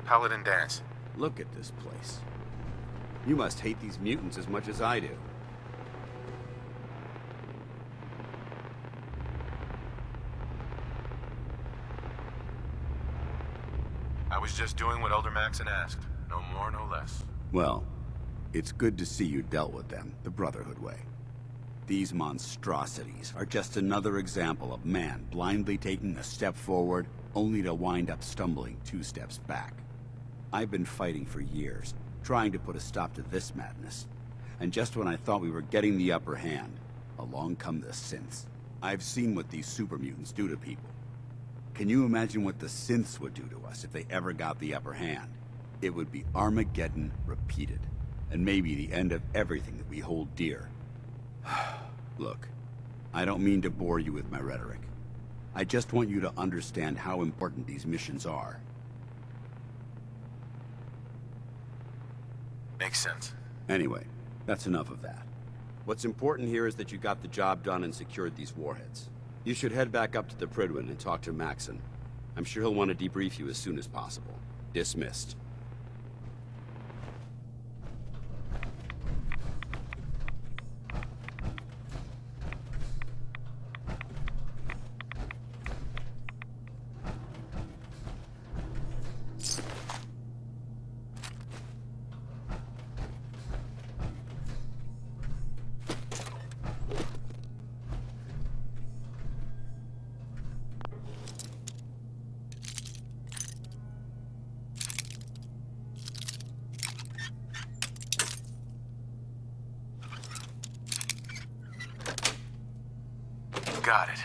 Paladin Dance. Look at this place. You must hate these mutants as much as I do. I was just doing what Elder Maxon asked. No more, no less. Well, it's good to see you dealt with them the Brotherhood way. These monstrosities are just another example of man blindly taking a step forward, only to wind up stumbling 2 steps back. I've been fighting for years, trying to put a stop to this madness. And just when I thought we were getting the upper hand, along come the synths. I've seen what these super mutants do to people. Can you imagine what the synths would do to us if they ever got the upper hand? It would be Armageddon repeated, and maybe the end of everything that we hold dear. Look, I don't mean to bore you with my rhetoric. I just want you to understand how important these missions are. Makes sense. Anyway, that's enough of that. What's important here is that you got the job done and secured these warheads. You should head back up to the Prydwen and talk to Maxon. I'm sure he'll want to debrief you as soon as possible. Dismissed. Got it.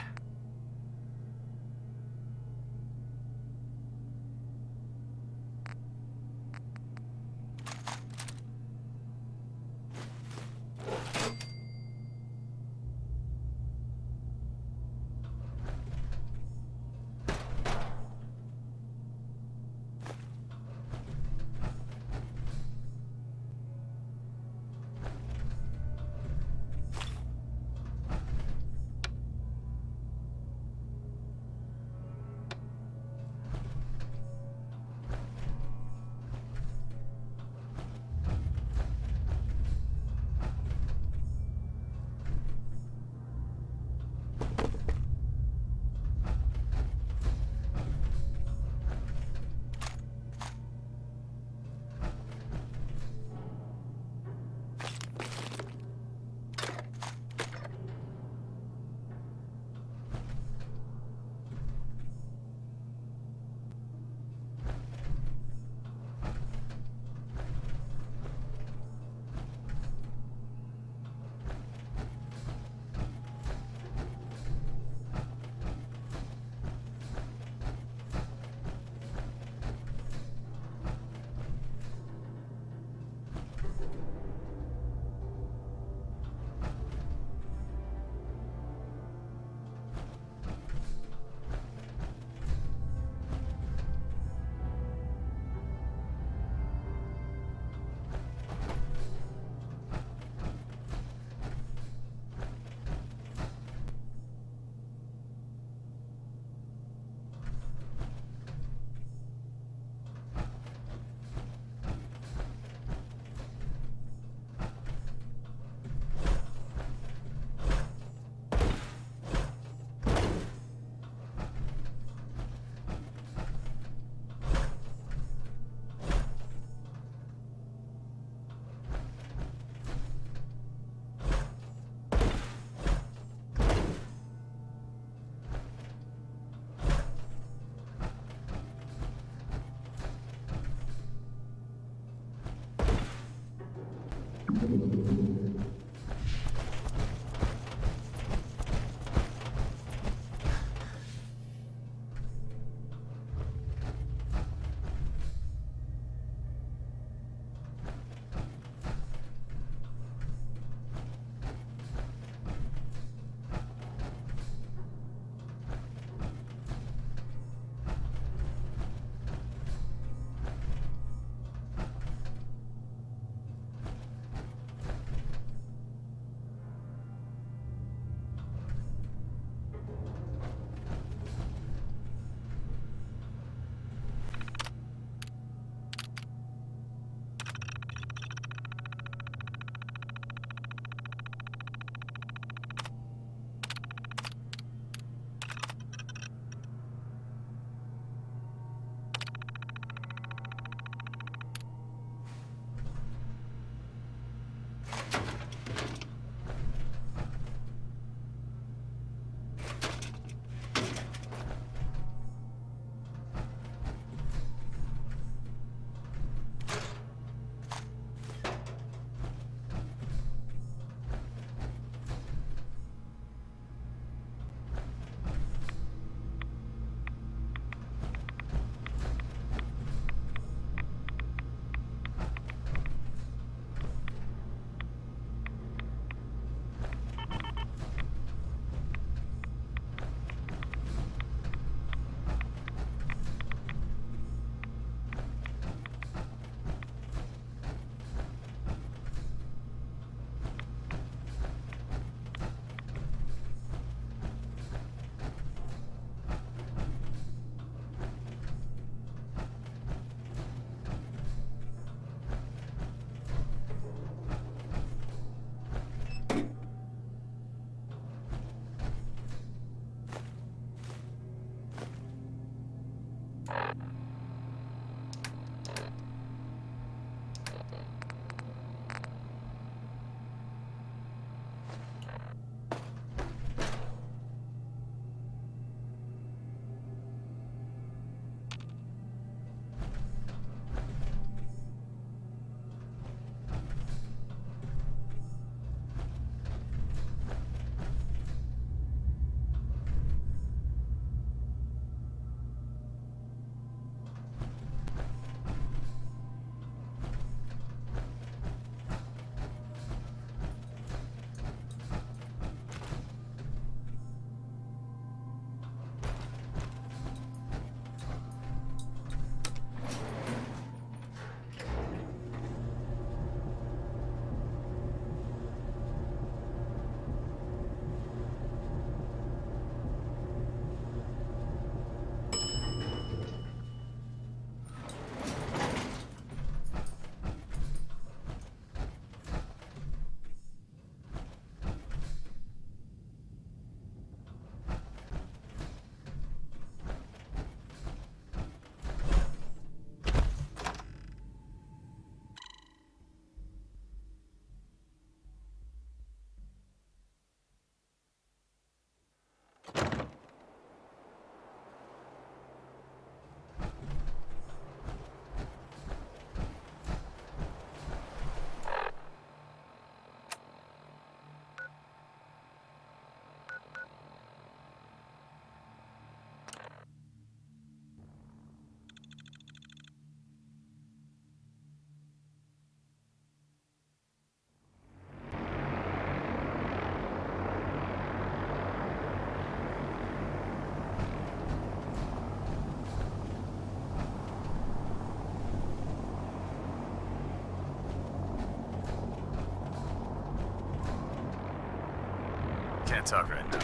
Can't talk right now.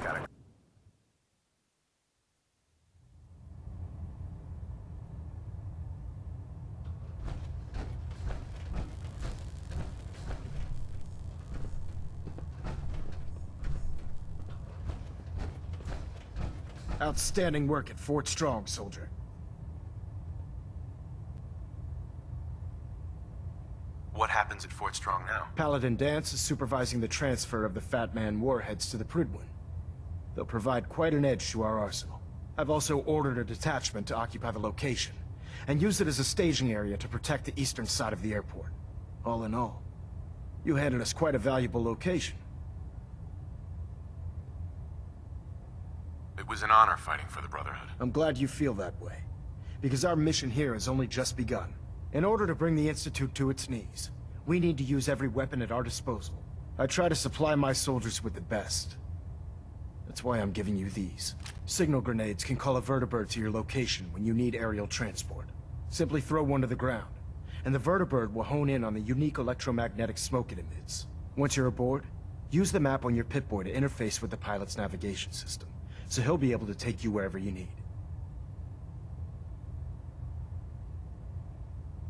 Gotta... Outstanding work at Fort Strong, soldier. What happens at Fort Strong now? Paladin Dance is supervising the transfer of the Fat Man warheads to the Prydwen. They'll provide quite an edge to our arsenal. I've also ordered a detachment to occupy the location, and use it as a staging area to protect the eastern side of the airport. All in all, you handed us quite a valuable location. It was an honor fighting for the Brotherhood. I'm glad you feel that way, because our mission here has only just begun. In order to bring the Institute to its knees, we need to use every weapon at our disposal. I try to supply my soldiers with the best. That's why I'm giving you these. Signal grenades can call a vertibird to your location when you need aerial transport. Simply throw one to the ground, and the vertibird will hone in on the unique electromagnetic smoke it emits. Once you're aboard, use the map on your Pip-Boy to interface with the pilot's navigation system, so he'll be able to take you wherever you need.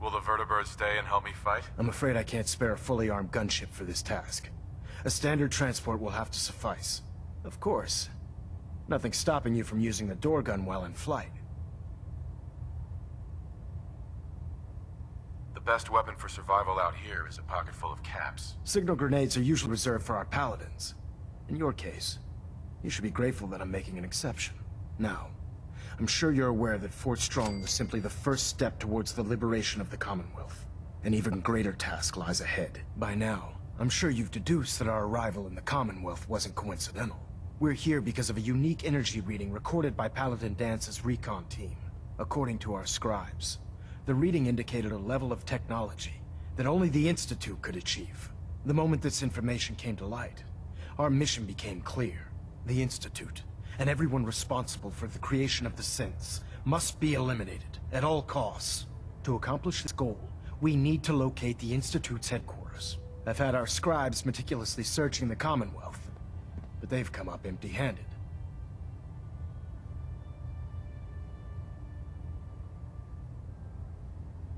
Will the vertibird stay and help me fight? I'm afraid I can't spare a fully armed gunship for this task. A standard transport will have to suffice. Of course, nothing stopping you from using the door gun while in flight. The best weapon for survival out here is a pocket full of caps. Signal grenades are usually reserved for our paladins. In your case, you should be grateful that I'm making an exception. Now, I'm sure you're aware that Fort Strong was simply the first step towards the liberation of the Commonwealth. An even greater task lies ahead. By now, I'm sure you've deduced that our arrival in the Commonwealth wasn't coincidental. We're here because of a unique energy reading recorded by Paladin Dance's recon team. According to our scribes, the reading indicated a level of technology that only the Institute could achieve. The moment this information came to light, our mission became clear. The Institute, and everyone responsible for the creation of the synths, must be eliminated at all costs. To accomplish this goal, we need to locate the Institute's headquarters. I've had our scribes meticulously searching the Commonwealth, but they've come up empty-handed.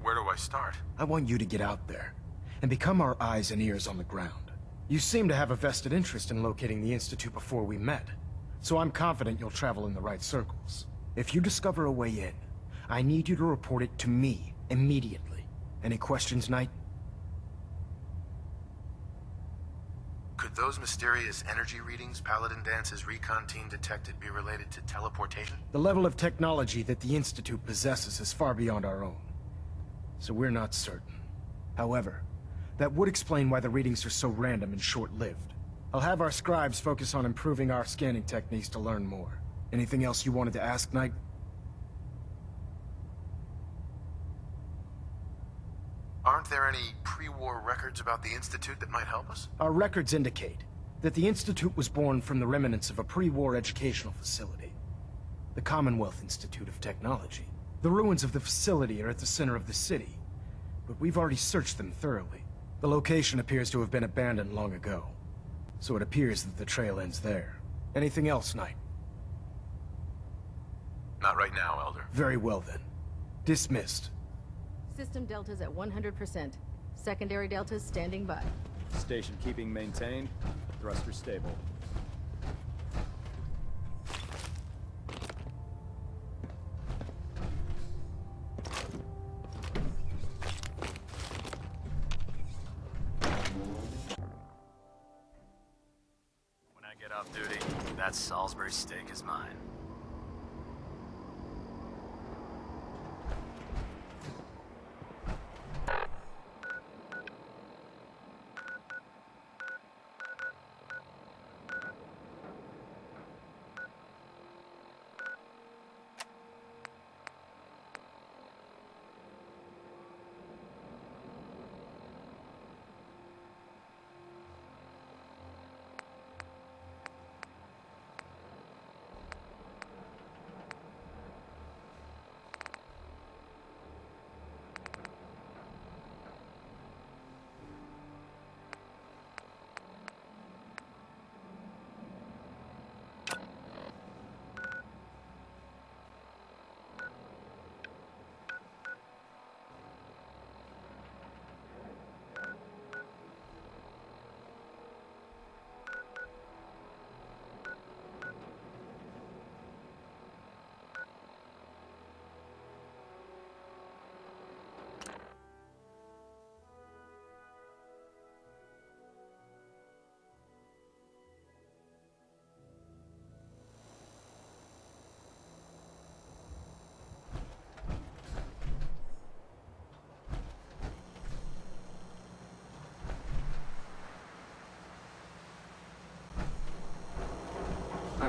Where do I start? I want you to get out there, and become our eyes and ears on the ground. You seem to have a vested interest in locating the Institute before we met, so I'm confident you'll travel in the right circles. If you discover a way in, I need you to report it to me immediately. Any questions, Knight? Could those mysterious energy readings Paladin Dance's recon team detected be related to teleportation? The level of technology that the Institute possesses is far beyond our own, so we're not certain. However, that would explain why the readings are so random and short-lived. I'll have our scribes focus on improving our scanning techniques to learn more. Anything else you wanted to ask, Knight? Aren't there any pre-war records about the Institute that might help us? Our records indicate that the Institute was born from the remnants of a pre-war educational facility, the Commonwealth Institute of Technology. The ruins of the facility are at the center of the city, but we've already searched them thoroughly. The location appears to have been abandoned long ago, so it appears that the trail ends there. Anything else, Knight? Not right now, Elder. Very well then. Dismissed. System deltas at 100%. Secondary deltas standing by. Station keeping maintained. Thruster stable. When I get off duty, that Salisbury steak is mine.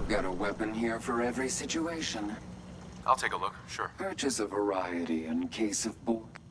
I've got a weapon here for every situation. I'll take a look, sure. Purchase a variety in case of bulk.